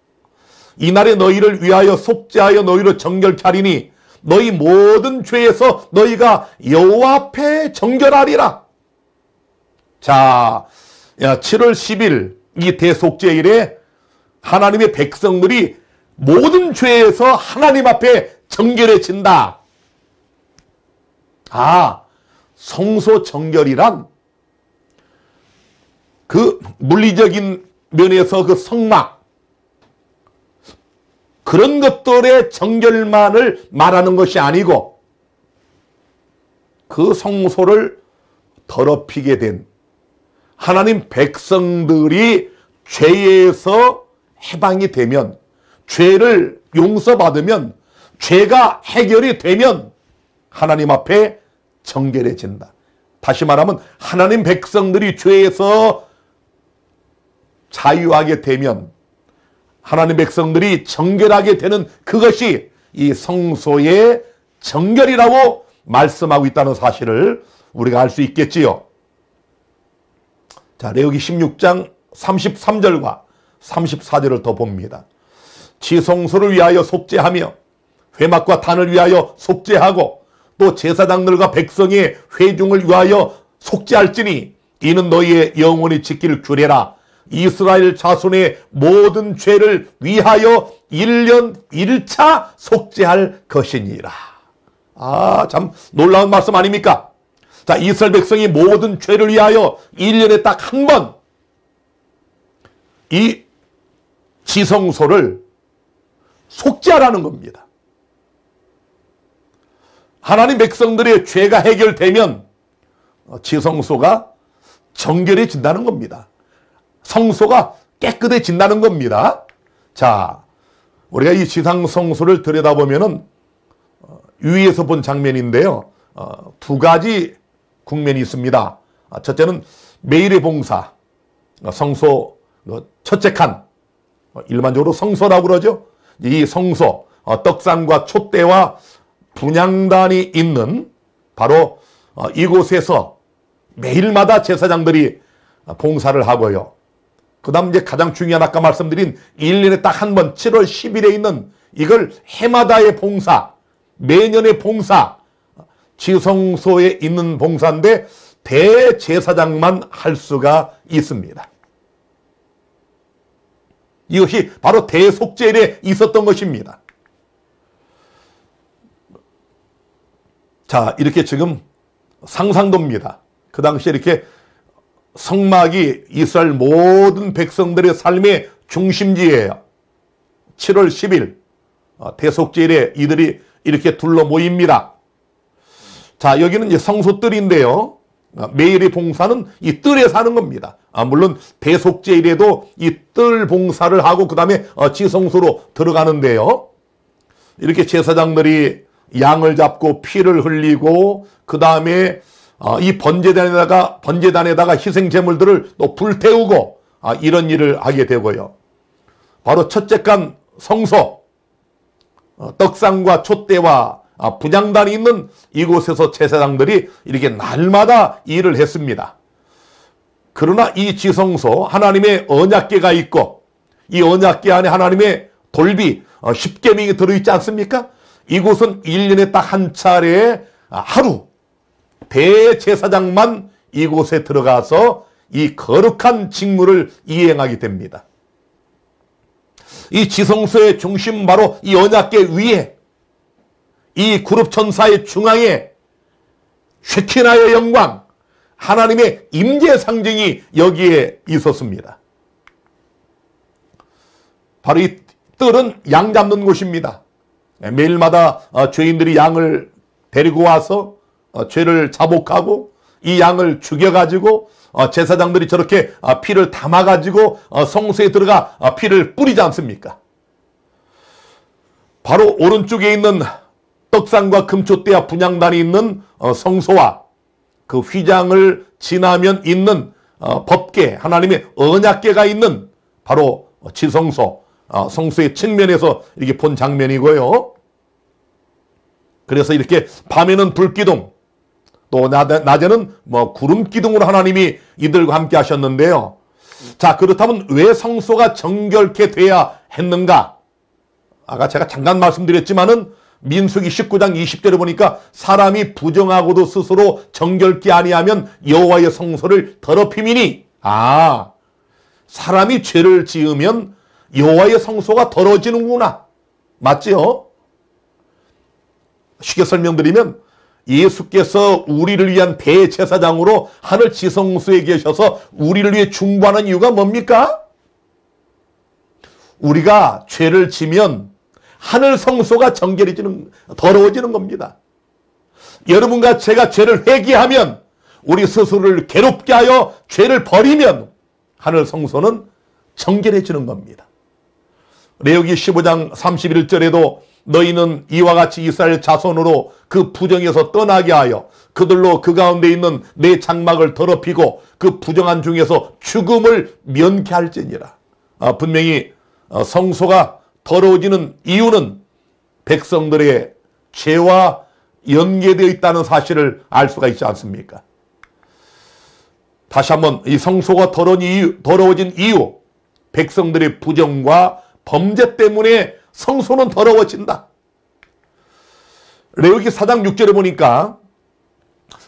이날에 너희를 위하여 속죄하여 너희를 정결케 하리니 너희 모든 죄에서 너희가 여호와 앞에 정결하리라. 자, 7월 10일 이 대속제일에 하나님의 백성들이 모든 죄에서 하나님 앞에 정결해진다. 아, 성소 정결이란 그 물리적인 면에서 그 성막, 그런 것들의 정결만을 말하는 것이 아니고 그 성소를 더럽히게 된 하나님 백성들이 죄에서 해방이 되면, 죄를 용서받으면, 죄가 해결이 되면 하나님 앞에 정결해진다. 다시 말하면 하나님 백성들이 죄에서 자유하게 되면, 하나님 백성들이 정결하게 되는 그것이 이 성소의 정결이라고 말씀하고 있다는 사실을 우리가 알 수 있겠지요. 자, 레위기 16장 33절과 34절을 더 봅니다. 지성소를 위하여 속죄하며 회막과 단을 위하여 속죄하고 또 제사장들과 백성의 회중을 위하여 속죄할지니 이는 너희의 영원히 지킬 규례라. 이스라엘 자손의 모든 죄를 위하여 1년 1차 속죄할 것이니라. 아, 참 놀라운 말씀 아닙니까? 자, 이스라엘 백성이 모든 죄를 위하여 1년에 딱 한 번 이 지성소를 속죄하라는 겁니다. 하나님 백성들의 죄가 해결되면 지성소가 정결해진다는 겁니다. 성소가 깨끗해진다는 겁니다. 자, 우리가 이 지상성소를 들여다보면은 위에서 본 장면인데요. 두 가지 국면이 있습니다. 첫째는 매일의 봉사, 성소 첫째 칸, 일반적으로 성소라고 그러죠. 이 성소, 떡상과 촛대와 분향단이 있는 바로 이곳에서 매일마다 제사장들이 봉사를 하고요. 그 다음 이제 가장 중요한 아까 말씀드린 1년에 딱 한 번 7월 10일에 있는 이걸 해마다의 봉사, 매년의 봉사, 지성소에 있는 봉사인데 대제사장만 할 수가 있습니다. 이것이 바로 대속죄일에 있었던 것입니다. 자, 이렇게 지금 상상됩니다. 그 당시에 이렇게 성막이 이스라엘 모든 백성들의 삶의 중심지예요. 7월 10일 대속죄일에 이들이 이렇게 둘러 모입니다. 자, 여기는 이제 성소뜰인데요. 매일의 봉사는 이 뜰에 사는 겁니다. 물론 대속죄일에도 이 뜰 봉사를 하고 그 다음에 지성소로 들어가는데요. 이렇게 제사장들이 양을 잡고 피를 흘리고 그 다음에 이 번제단에다가 희생 제물들을 또 불태우고 이런 일을 하게 되고요. 바로 첫째 간 성소, 떡상과 촛대와 분향단이 있는 이곳에서 제사장들이 이렇게 날마다 일을 했습니다. 그러나 이 지성소, 하나님의 언약궤가 있고 이 언약궤 안에 하나님의 돌비, 십계명이 들어있지 않습니까? 이곳은 1년에 딱 한 차례 하루 대제사장만 이곳에 들어가서 이 거룩한 직무를 이행하게 됩니다. 이 지성소의 중심 바로 이 언약궤 위에 이 그룹 천사의 중앙에 쉐키나의 영광, 하나님의 임재 상징이 여기에 있었습니다. 바로 이 뜰은 양 잡는 곳입니다. 매일마다 죄인들이 양을 데리고 와서 죄를 자복하고 이 양을 죽여가지고 제사장들이 저렇게 피를 담아가지고 성소에 들어가 피를 뿌리지 않습니까? 바로 오른쪽에 있는 떡상과 금촛대와 분향단이 있는 성소와 그 휘장을 지나면 있는 법궤, 하나님의 언약궤가 있는 바로 지성소, 성소의 측면에서 이렇게 본 장면이고요. 그래서 이렇게 밤에는 불기둥, 또 낮에는 구름기둥으로 하나님이 이들과 함께 하셨는데요. 자, 그렇다면 왜 성소가 정결케 돼야 했는가? 아까 제가 잠깐 말씀드렸지만은 민수기 19장 20절에 보니까 사람이 부정하고도 스스로 정결케 아니하면 여호와의 성소를 더럽힘이니, 사람이 죄를 지으면 여호와의 성소가 더러워지는구나. 맞지요? 쉽게 설명드리면 예수께서 우리를 위한 대제사장으로 하늘 지성소에 계셔서 우리를 위해 중보하는 이유가 뭡니까? 우리가 죄를 지면 하늘 성소가 더러워지는 겁니다. 여러분과 제가 죄를 회개하면, 우리 스스로를 괴롭게 하여 죄를 버리면 하늘 성소는 정결해지는 겁니다. 레위기 15장 31절에도 너희는 이와 같이 이스라엘 자손으로 그 부정에서 떠나게 하여 그들로 그 가운데 있는 내 장막을 더럽히고 그 부정한 중에서 죽음을 면케할지니라. 분명히 성소가 더러워지는 이유는 백성들의 죄와 연계되어 있다는 사실을 알 수가 있지 않습니까? 다시 한번 이 성소가 더러워진 이유, 백성들의 부정과 범죄 때문에 성소는 더러워진다. 레위기 4장 6절에 보니까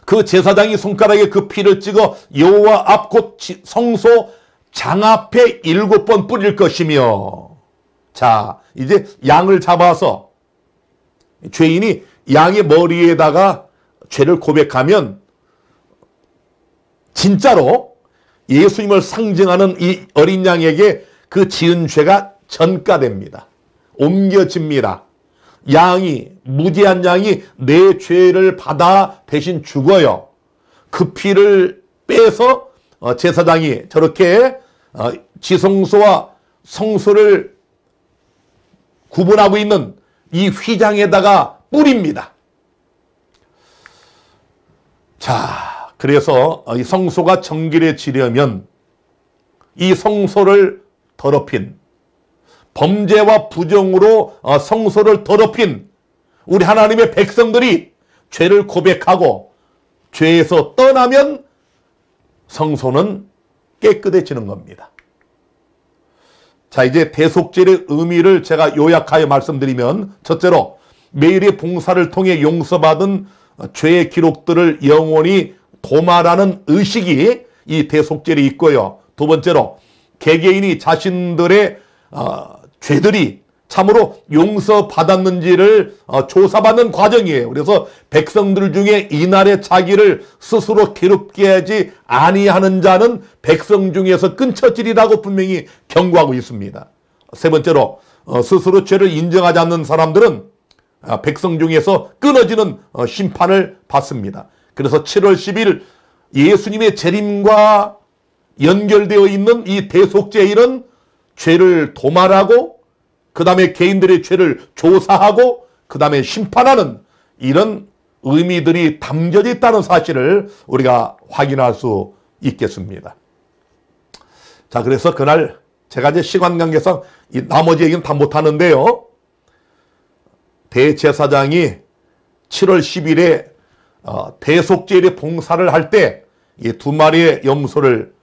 그 제사장이 손가락에 그 피를 찍어 여호와 앞 곧 성소 장 앞에 7번 뿌릴 것이며, 자, 이제 양을 잡아서 죄인이 양의 머리에다가 죄를 고백하면 진짜로 예수님을 상징하는 이 어린 양에게 그 지은 죄가 전가됩니다. 옮겨집니다. 무지한 양이 내 죄를 받아 대신 죽어요. 그 피를 빼서 제사장이 저렇게 지성소와 성소를 구분하고 있는 이 휘장에다가 뿌립니다. 자, 그래서 이 성소가 정결해지려면 이 성소를 더럽힌, 범죄와 부정으로 성소를 더럽힌 우리 하나님의 백성들이 죄를 고백하고 죄에서 떠나면 성소는 깨끗해지는 겁니다. 자, 이제 대속죄의 의미를 제가 요약하여 말씀드리면, 첫째로 매일의 봉사를 통해 용서받은 죄의 기록들을 영원히 도말하는 의식이 이 대속죄에 있고요. 두 번째로 개개인이 자신들의 죄들이 참으로 용서받았는지를 조사받는 과정이에요. 그래서 백성들 중에 이날의 자기를 스스로 괴롭게 하지 아니하는 자는 백성 중에서 끊쳐지리라고 분명히 경고하고 있습니다. 세 번째로 스스로 죄를 인정하지 않는 사람들은 백성 중에서 끊어지는 심판을 받습니다. 그래서 7월 10일 예수님의 재림과 연결되어 있는 이 대속죄일은 죄를 도말하고 그 다음에 개인들의 죄를 조사하고 그 다음에 심판하는 이런 의미들이 담겨져 있다는 사실을 우리가 확인할 수 있겠습니다. 자, 그래서 그날 제가 이제 시간 관계상 이 나머지 얘기는 다 못하는데요. 대제사장이 7월 10일에 대속죄일의 봉사를 할 때 이 두 마리의 염소를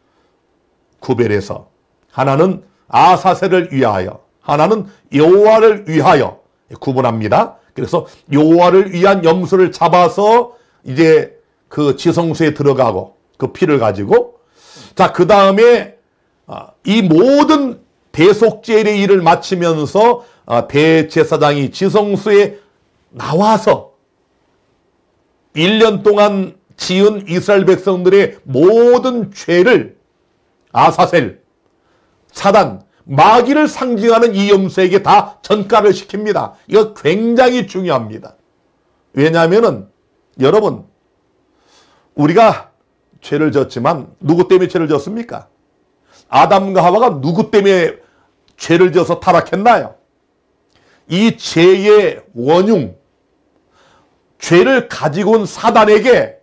구별해서 하나는 아사셀을 위하여 하나는 여호와를 위하여 구분합니다. 그래서 여호와를 위한 염소를 잡아서 이제 그 지성소에 들어가고 그 피를 가지고, 자, 그 다음에 이 모든 대속죄의 일을 마치면서 대제사장이 지성소에 나와서 1년 동안 지은 이스라엘 백성들의 모든 죄를 아사셀, 사단, 마귀를 상징하는 이 염소에게 다 전가를 시킵니다. 이거 굉장히 중요합니다. 왜냐하면은 여러분, 우리가 죄를 졌지만 누구 때문에 죄를 졌습니까? 아담과 하와가 누구 때문에 죄를 져서 타락했나요? 이 죄의 원흉, 죄를 가지고 온 사단에게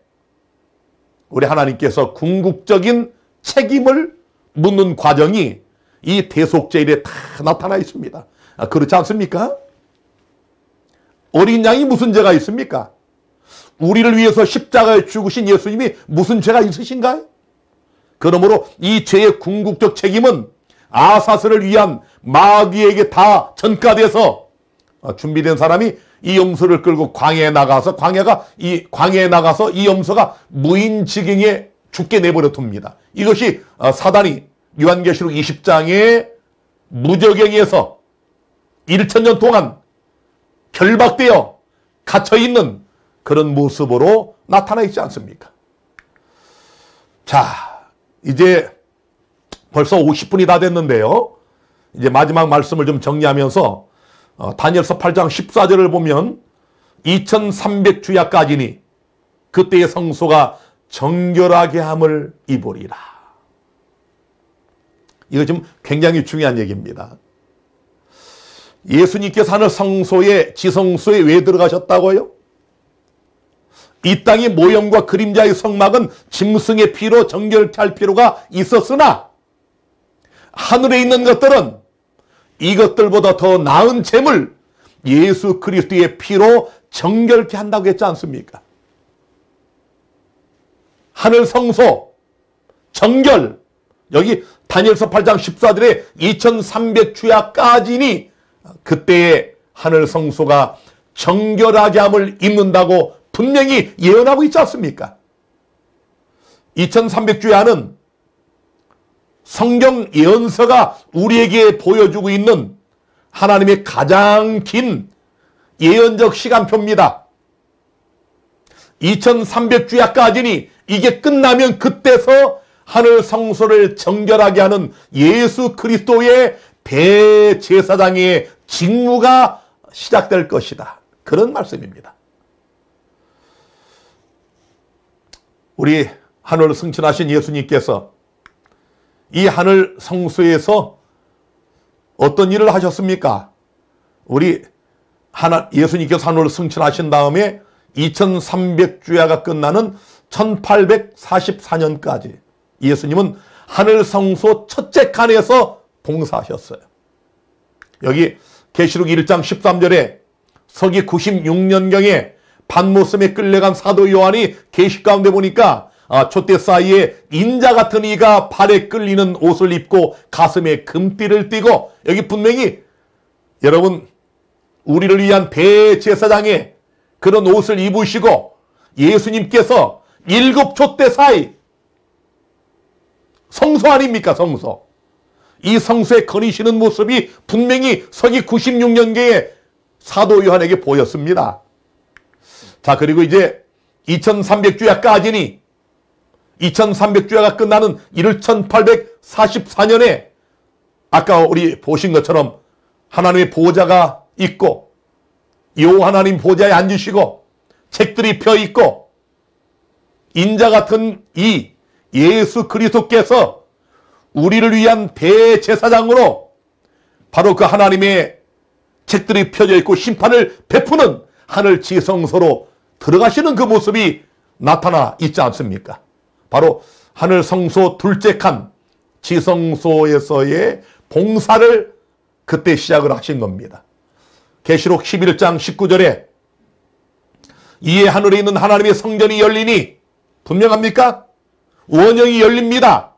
우리 하나님께서 궁극적인 책임을 묻는 과정이 이 대속죄일에 다 나타나 있습니다. 그렇지 않습니까? 어린 양이 무슨 죄가 있습니까? 우리를 위해서 십자가에 죽으신 예수님이 무슨 죄가 있으신가요? 그러므로 이 죄의 궁극적 책임은 아사스를 위한 마귀에게 다 전가돼서 준비된 사람이 이 염소를 끌고 광야에 나가서 이 염소가 무인지경에 죽게 내버려 둡니다. 이것이 사단이 요한계시록 20장의 무저갱에서 1000년 동안 결박되어 갇혀있는 그런 모습으로 나타나 있지 않습니까? 자, 이제 벌써 50분이 다 됐는데요. 이제 마지막 말씀을 좀 정리하면서 다니엘서 8장 14절을 보면 2300주야까지니 그때의 성소가 정결하게 함을 입으리라. 이거 좀 굉장히 중요한 얘기입니다. 예수님께서 하늘 성소에, 지성소에 왜 들어가셨다고요? 이 땅의 모형과 그림자의 성막은 짐승의 피로 정결케 할 필요가 있었으나 하늘에 있는 것들은 이것들보다 더 나은 재물 예수 그리스도의 피로 정결케 한다고 했지 않습니까? 하늘 성소 정결, 여기 다니엘서 8장 14절에 2300주야까지니 그때의 하늘 성소가 정결하게 함을 입는다고 분명히 예언하고 있지 않습니까? 2300주야는 성경 예언서가 우리에게 보여주고 있는 하나님의 가장 긴 예언적 시간표입니다. 2300주야까지니 이게 끝나면 그때서 하늘 성소를 정결하게 하는 예수 그리스도의 대제사장의 직무가 시작될 것이다. 그런 말씀입니다. 우리 하늘을 승천하신 예수님께서 이 하늘 성소에서 어떤 일을 하셨습니까? 우리 예수님께서 하늘을 승천하신 다음에 2300주야가 끝나는 1844년까지 예수님은 하늘 성소 첫째 칸에서 봉사하셨어요. 여기 계시록 1장 13절에 서기 96년경에 반모섬에 끌려간 사도 요한이 계시 가운데 보니까 촛대 사이에 인자 같은 이가 발에 끌리는 옷을 입고 가슴에 금띠를 띠고, 여기 분명히 여러분 우리를 위한 대제사장의 그런 옷을 입으시고 예수님께서 7 촛대 사이 성소 아닙니까? 성소. 이 성소에 거니시는 모습이 분명히 서기 96년경에 사도 요한에게 보였습니다. 자, 그리고 이제 2300주야까지니 2300주야가 끝나는 1844년에 아까 우리 보신 것처럼 하나님의 보좌가 있고 여호와 하나님 보좌에 앉으시고 책들이 펴 있고 인자 같은 이 예수 그리스도께서 우리를 위한 대제사장으로 바로 그 하나님의 책들이 펴져 있고 심판을 베푸는 하늘 지성소로 들어가시는 그 모습이 나타나 있지 않습니까? 바로 하늘 성소 둘째 칸 지성소에서의 봉사를 그때 시작을 하신 겁니다. 계시록 11장 19절에 이에 하늘에 있는 하나님의 성전이 열리니, 분명합니까? 원형이 열립니다.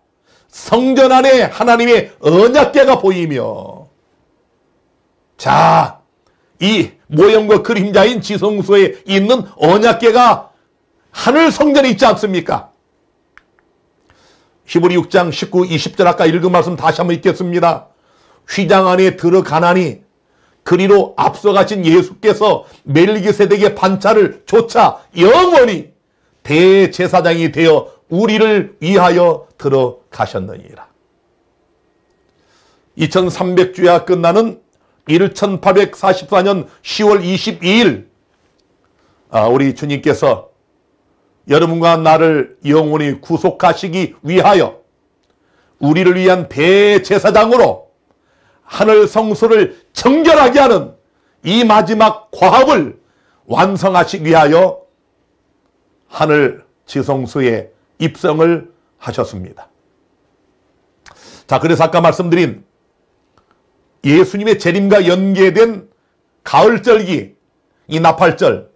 성전 안에 하나님의 언약궤가 보이며, 자, 이 모형과 그림자인 지성소에 있는 언약궤가 하늘 성전에 있지 않습니까? 히브리 6장 19, 20절 아까 읽은 말씀 다시 한번 읽겠습니다. 휘장 안에 들어가나니 그리로 앞서가신 예수께서 멜기세덱의 반차를 조차 영원히 대제사장이 되어 우리를 위하여 들어가셨느니라. 2300주야 끝나는 1844년 10월 22일 우리 주님께서 여러분과 나를 영원히 구속하시기 위하여 우리를 위한 대제사장으로 하늘 성소를 정결하게 하는 이 마지막 과업을 완성하시기 위하여 하늘 지성소에 입성을 하셨습니다. 자, 그래서 아까 말씀드린 예수님의 재림과 연계된 가을절기, 이 나팔절,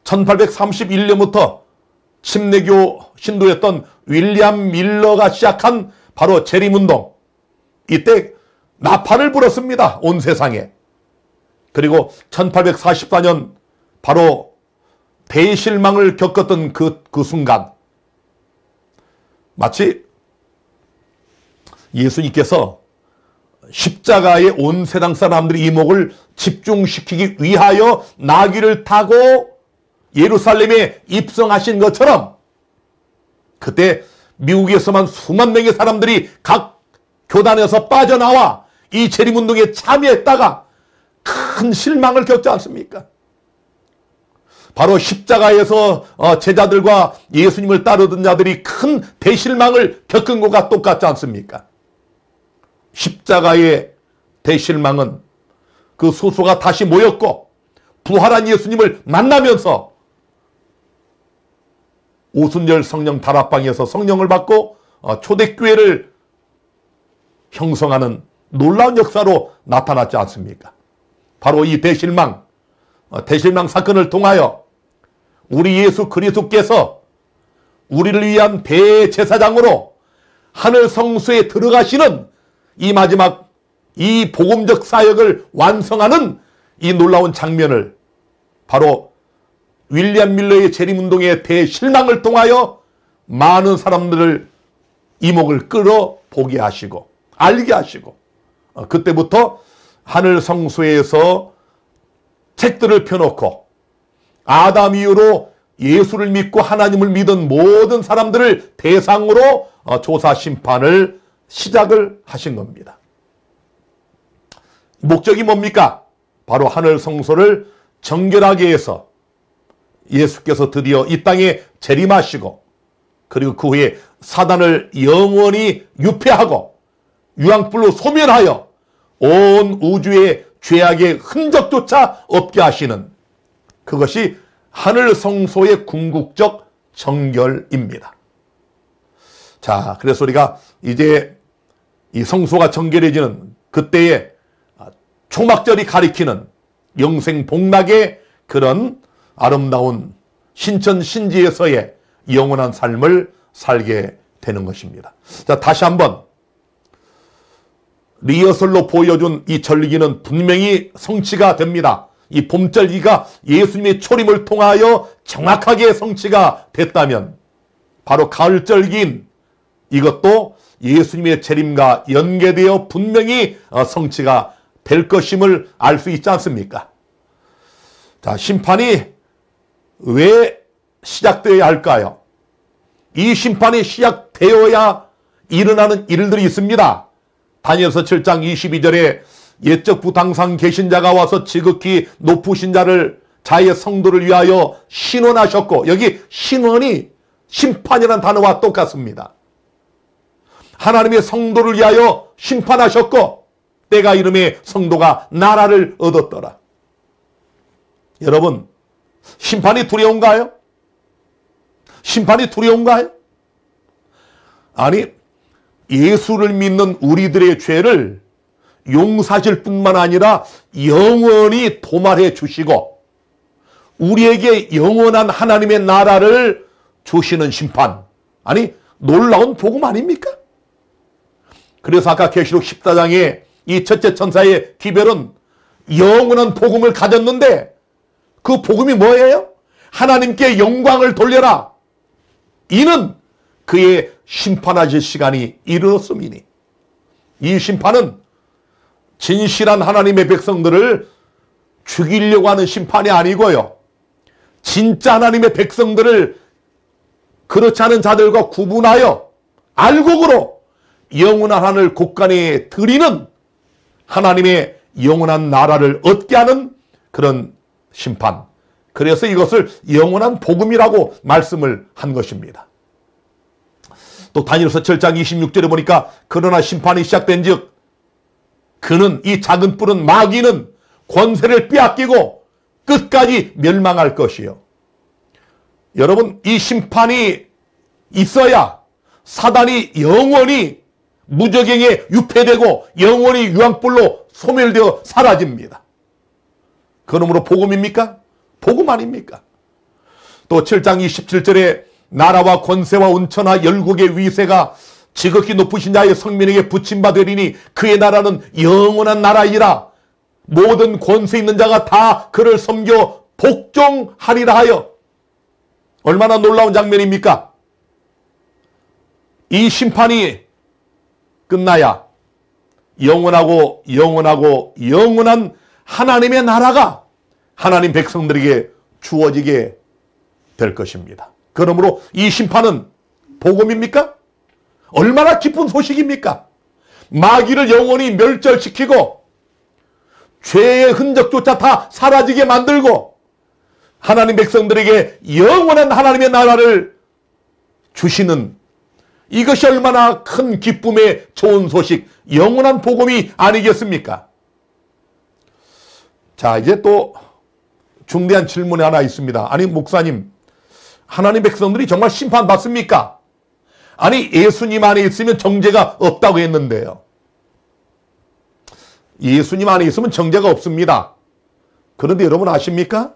1831년부터 침례교 신도였던 윌리엄 밀러가 시작한 바로 재림운동, 이때 나팔을 불었습니다. 온 세상에. 그리고 1844년 바로 대실망을 겪었던 그 순간, 마치 예수님께서 십자가에 온 세상 사람들의 이목을 집중시키기 위하여 나귀를 타고 예루살렘에 입성하신 것처럼 그때 미국에서만 수만 명의 사람들이 각 교단에서 빠져나와 이 재림운동에 참여했다가 큰 실망을 겪지 않습니까? 바로 십자가에서 제자들과 예수님을 따르던 자들이 큰 대실망을 겪은 것과 똑같지 않습니까? 십자가의 대실망은 그 수소가 다시 모였고 부활한 예수님을 만나면서 오순절 성령 다락방에서 성령을 받고 초대교회를 형성하는 놀라운 역사로 나타났지 않습니까? 바로 이 대실망 사건을 통하여 우리 예수 그리스도께서 우리를 위한 대제사장으로 하늘 성소에 들어가시는 이 마지막 이 복음적 사역을 완성하는 이 놀라운 장면을 바로 윌리엄 밀러의 재림운동의 대실망을 통하여 많은 사람들을 이목을 끌어보게 하시고 알게 하시고 그때부터 하늘 성소에서 책들을 펴놓고 아담 이후로 예수를 믿고 하나님을 믿은 모든 사람들을 대상으로 조사 심판을 시작을 하신 겁니다. 목적이 뭡니까? 바로 하늘 성소를 정결하게 해서 예수께서 드디어 이 땅에 재림하시고 그리고 그 후에 사단을 영원히 유폐하고 유황불로 소멸하여 온 우주의 죄악의 흔적조차 없게 하시는 그것이 하늘 성소의 궁극적 정결입니다. 자, 그래서 우리가 이제 이 성소가 정결해지는 그때에 초막절이 가리키는 영생 복락의 그런 아름다운 신천 신지에서의 영원한 삶을 살게 되는 것입니다. 자, 다시 한번 리허설로 보여준 이 절기는 분명히 성취가 됩니다. 이 봄절기가 예수님의 초림을 통하여 정확하게 성취가 됐다면 바로 가을절기인 이것도 예수님의 재림과 연계되어 분명히 성취가 될 것임을 알 수 있지 않습니까? 자, 심판이 왜 시작되어야 할까요? 이 심판이 시작되어야 일어나는 일들이 있습니다. 다니엘서 7장 22절에 옛적 부당상 계신 자가 와서 지극히 높으신 자를 자의 성도를 위하여 신원하셨고, 여기 신원이 심판이라는 단어와 똑같습니다. 하나님의 성도를 위하여 심판하셨고 때가 이름에 성도가 나라를 얻었더라. 여러분, 심판이 두려운가요? 심판이 두려운가요? 아니, 예수를 믿는 우리들의 죄를 용서하실 뿐만 아니라 영원히 도말해 주시고 우리에게 영원한 하나님의 나라를 주시는 심판. 아니, 놀라운 복음 아닙니까? 그래서 아까 계시록 14장에 이 첫째 천사의 기별은 영원한 복음을 가졌는데 그 복음이 뭐예요? 하나님께 영광을 돌려라. 이는 그의 심판하실 시간이 이르렀음이니. 이 심판은 진실한 하나님의 백성들을 죽이려고 하는 심판이 아니고요. 진짜 하나님의 백성들을 그렇지 않은 자들과 구분하여 알곡으로 영원한 하늘 곳간에 드리는 하나님의 영원한 나라를 얻게 하는 그런 심판. 그래서 이것을 영원한 복음이라고 말씀을 한 것입니다. 또 다니엘서 7장 26절에 보니까 그러나 심판이 시작된 즉 그는 이 작은 뿔은 마귀는 권세를 빼앗기고 끝까지 멸망할 것이요. 여러분, 이 심판이 있어야 사단이 영원히 무저갱에 유폐되고 영원히 유황불로 소멸되어 사라집니다. 그러므로 복음입니까? 복음 아닙니까? 또 7장 27절에 나라와 권세와 온천하 열국의 위세가 지극히 높으신 자의 성민에게 붙임받으리니 그의 나라는 영원한 나라이라. 모든 권세 있는 자가 다 그를 섬겨 복종하리라 하여. 얼마나 놀라운 장면입니까? 이 심판이 끝나야 영원하고 영원하고 영원한 하나님의 나라가 하나님 백성들에게 주어지게 될 것입니다. 그러므로 이 심판은 복음입니까? 얼마나 기쁜 소식입니까? 마귀를 영원히 멸절시키고 죄의 흔적조차 다 사라지게 만들고 하나님 백성들에게 영원한 하나님의 나라를 주시는 이것이 얼마나 큰 기쁨의 좋은 소식, 영원한 복음이 아니겠습니까? 자, 이제 또 중대한 질문이 하나 있습니다. 아니, 목사님, 하나님 백성들이 정말 심판받습니까? 아니, 예수님 안에 있으면 정죄가 없다고 했는데요. 예수님 안에 있으면 정죄가 없습니다. 그런데 여러분 아십니까?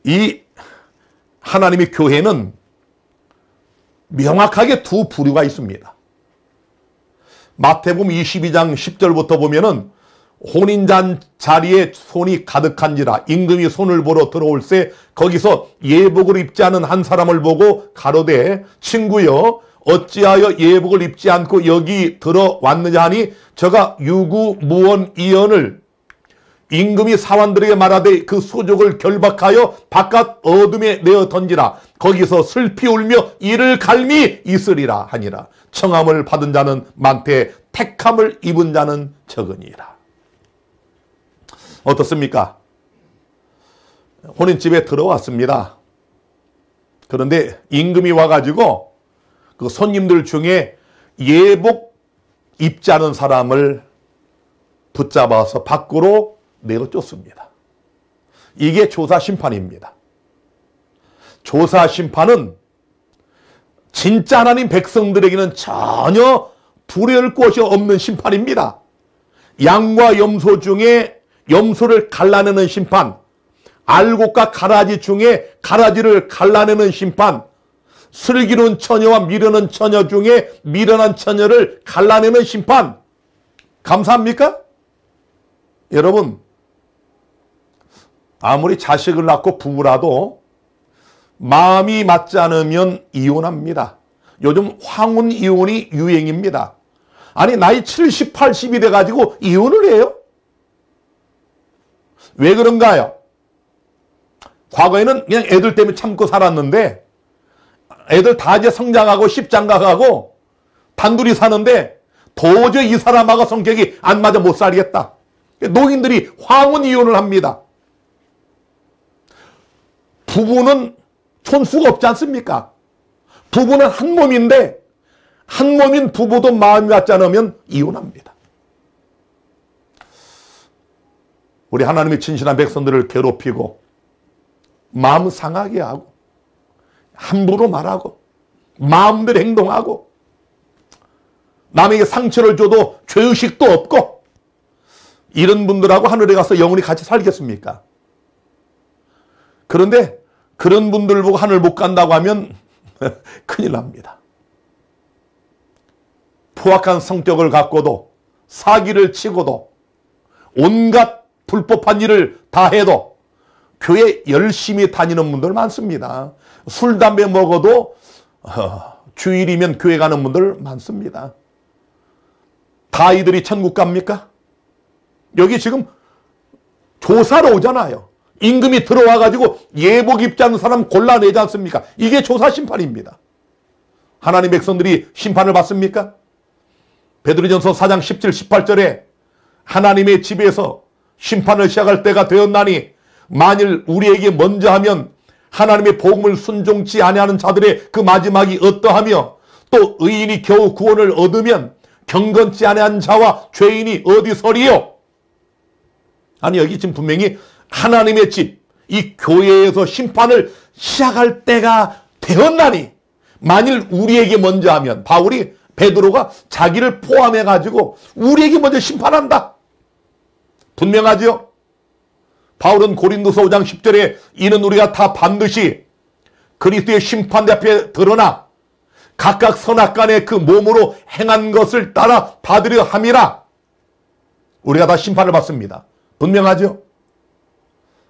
이 하나님의 교회는 명확하게 두 부류가 있습니다. 마태복음 22장 10절부터 보면은 혼인잔 자리에 손이 가득한지라 임금이 손을 보러 들어올세 거기서 예복을 입지 않은 한 사람을 보고 가로되 친구여 어찌하여 예복을 입지 않고 여기 들어왔느냐 하니 저가 유구무원이언을 임금이 사환들에게 말하되 그 수족을 결박하여 바깥 어둠에 내어 던지라 거기서 슬피 울며 이를 갈미 있으리라 하니라. 청함을 받은 자는 많되 택함을 입은 자는 적으니라. 어떻습니까? 혼인집에 들어왔습니다. 그런데 임금이 와가지고 그 손님들 중에 예복 입지 않은 사람을 붙잡아서 밖으로 내어 쫓습니다. 이게 조사 심판입니다. 조사 심판은 진짜 하나님 백성들에게는 전혀 두려울 것이 없는 심판입니다. 양과 염소 중에 염소를 갈라내는 심판, 알곡과 가라지 중에 가라지를 갈라내는 심판, 슬기로운 처녀와 미련한 처녀 중에 미련한 처녀를 갈라내는 심판. 감사합니까? 여러분, 아무리 자식을 낳고 부부라도 마음이 맞지 않으면 이혼합니다. 요즘 황혼 이혼이 유행입니다. 아니, 나이 70, 80이 돼가지고 이혼을 해요? 왜 그런가요? 과거에는 그냥 애들 때문에 참고 살았는데 애들 다 이제 성장하고 십장가가고 단둘이 사는데 도저히 이 사람하고 성격이 안 맞아 못 살겠다. 노인들이 황혼 이혼을 합니다. 부부는 촌수가 없지 않습니까? 부부는 한 몸인데 한 몸인 부부도 마음이 맞지 않으면 이혼합니다. 우리 하나님의 진실한 백성들을 괴롭히고 마음 상하게 하고 함부로 말하고 마음대로 행동하고 남에게 상처를 줘도 죄의식도 없고 이런 분들하고 하늘에 가서 영원히 같이 살겠습니까? 그런데 그런 분들 보고 하늘 못 간다고 하면 큰일 납니다. 포악한 성격을 갖고도 사기를 치고도 온갖 불법한 일을 다 해도 교회 열심히 다니는 분들 많습니다. 술, 담배 먹어도 주일이면 교회 가는 분들 많습니다. 다 이들이 천국 갑니까? 여기 지금 조사로 오잖아요. 임금이 들어와가지고 예복 입지 않는 사람 골라내지 않습니까? 이게 조사 심판입니다. 하나님 백성들이 심판을 받습니까? 베드로전서 4장 17, 18절에 하나님의 집에서 심판을 시작할 때가 되었나니 만일 우리에게 먼저 하면 하나님의 복음을 순종치 아니하는 자들의 그 마지막이 어떠하며 또 의인이 겨우 구원을 얻으면 경건치 아니한 자와 죄인이 어디 서리요? 아니 여기 지금 분명히 하나님의 집, 이 교회에서 심판을 시작할 때가 되었나니 만일 우리에게 먼저 하면 바울이 베드로가 자기를 포함해 가지고 우리에게 먼저 심판한다. 분명하죠? 바울은 고린도서 5장 10절에 이는 우리가 다 반드시 그리스도의 심판대 앞에 드러나 각각 선악간에 그 몸으로 행한 것을 따라 받으려 함이라. 우리가 다 심판을 받습니다. 분명하죠?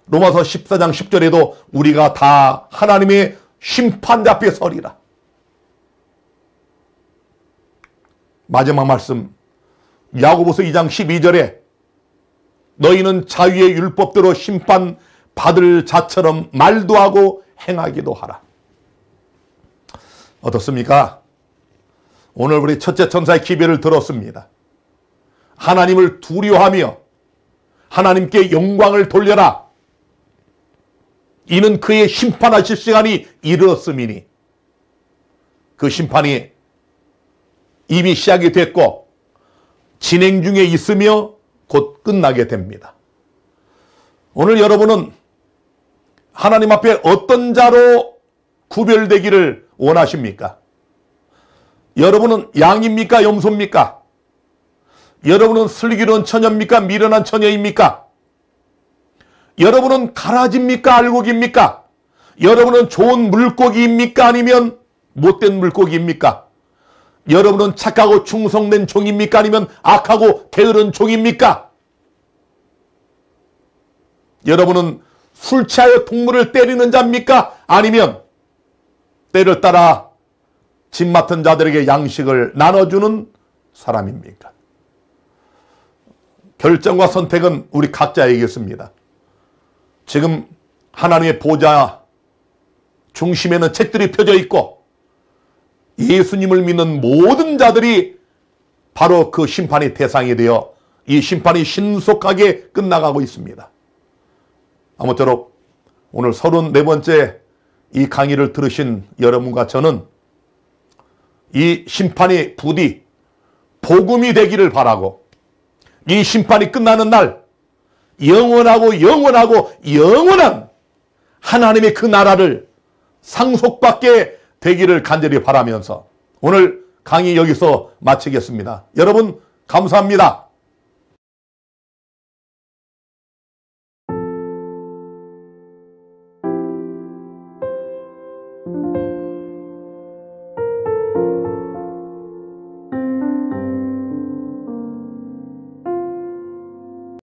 로마서 14장 10절에도 우리가 다 하나님의 심판대 앞에 서리라. 마지막 말씀 야고보서 2장 12절에 너희는 자유의 율법대로 심판받을 자처럼 말도 하고 행하기도 하라. 어떻습니까? 오늘 우리 첫째 천사의 기별을 들었습니다. 하나님을 두려워하며 하나님께 영광을 돌려라. 이는 그의 심판하실 시간이 이르렀음이니 그 심판이 이미 시작이 됐고 진행 중에 있으며 곧 끝나게 됩니다. 오늘 여러분은 하나님 앞에 어떤 자로 구별되기를 원하십니까? 여러분은 양입니까? 염소입니까? 여러분은 슬기로운 처녀입니까? 미련한 처녀입니까? 여러분은 가라지입니까? 알곡입니까? 여러분은 좋은 물고기입니까? 아니면 못된 물고기입니까? 여러분은 착하고 충성된 종입니까? 아니면 악하고 게으른 종입니까? 여러분은 술 취하여 동물을 때리는 자입니까? 아니면 때를 따라 집 맡은 자들에게 양식을 나눠주는 사람입니까? 결정과 선택은 우리 각자에게 있습니다. 지금 하나님의 보좌 중심에는 책들이 펴져 있고 예수님을 믿는 모든 자들이 바로 그 심판의 대상이 되어 이 심판이 신속하게 끝나가고 있습니다. 아무쪼록 오늘 34번째 이 강의를 들으신 여러분과 저는 이 심판이 부디 복음이 되기를 바라고 이 심판이 끝나는 날 영원하고 영원하고 영원한 하나님의 그 나라를 상속받게 되기를 간절히 바라면서 오늘 강의 여기서 마치겠습니다. 여러분 감사합니다.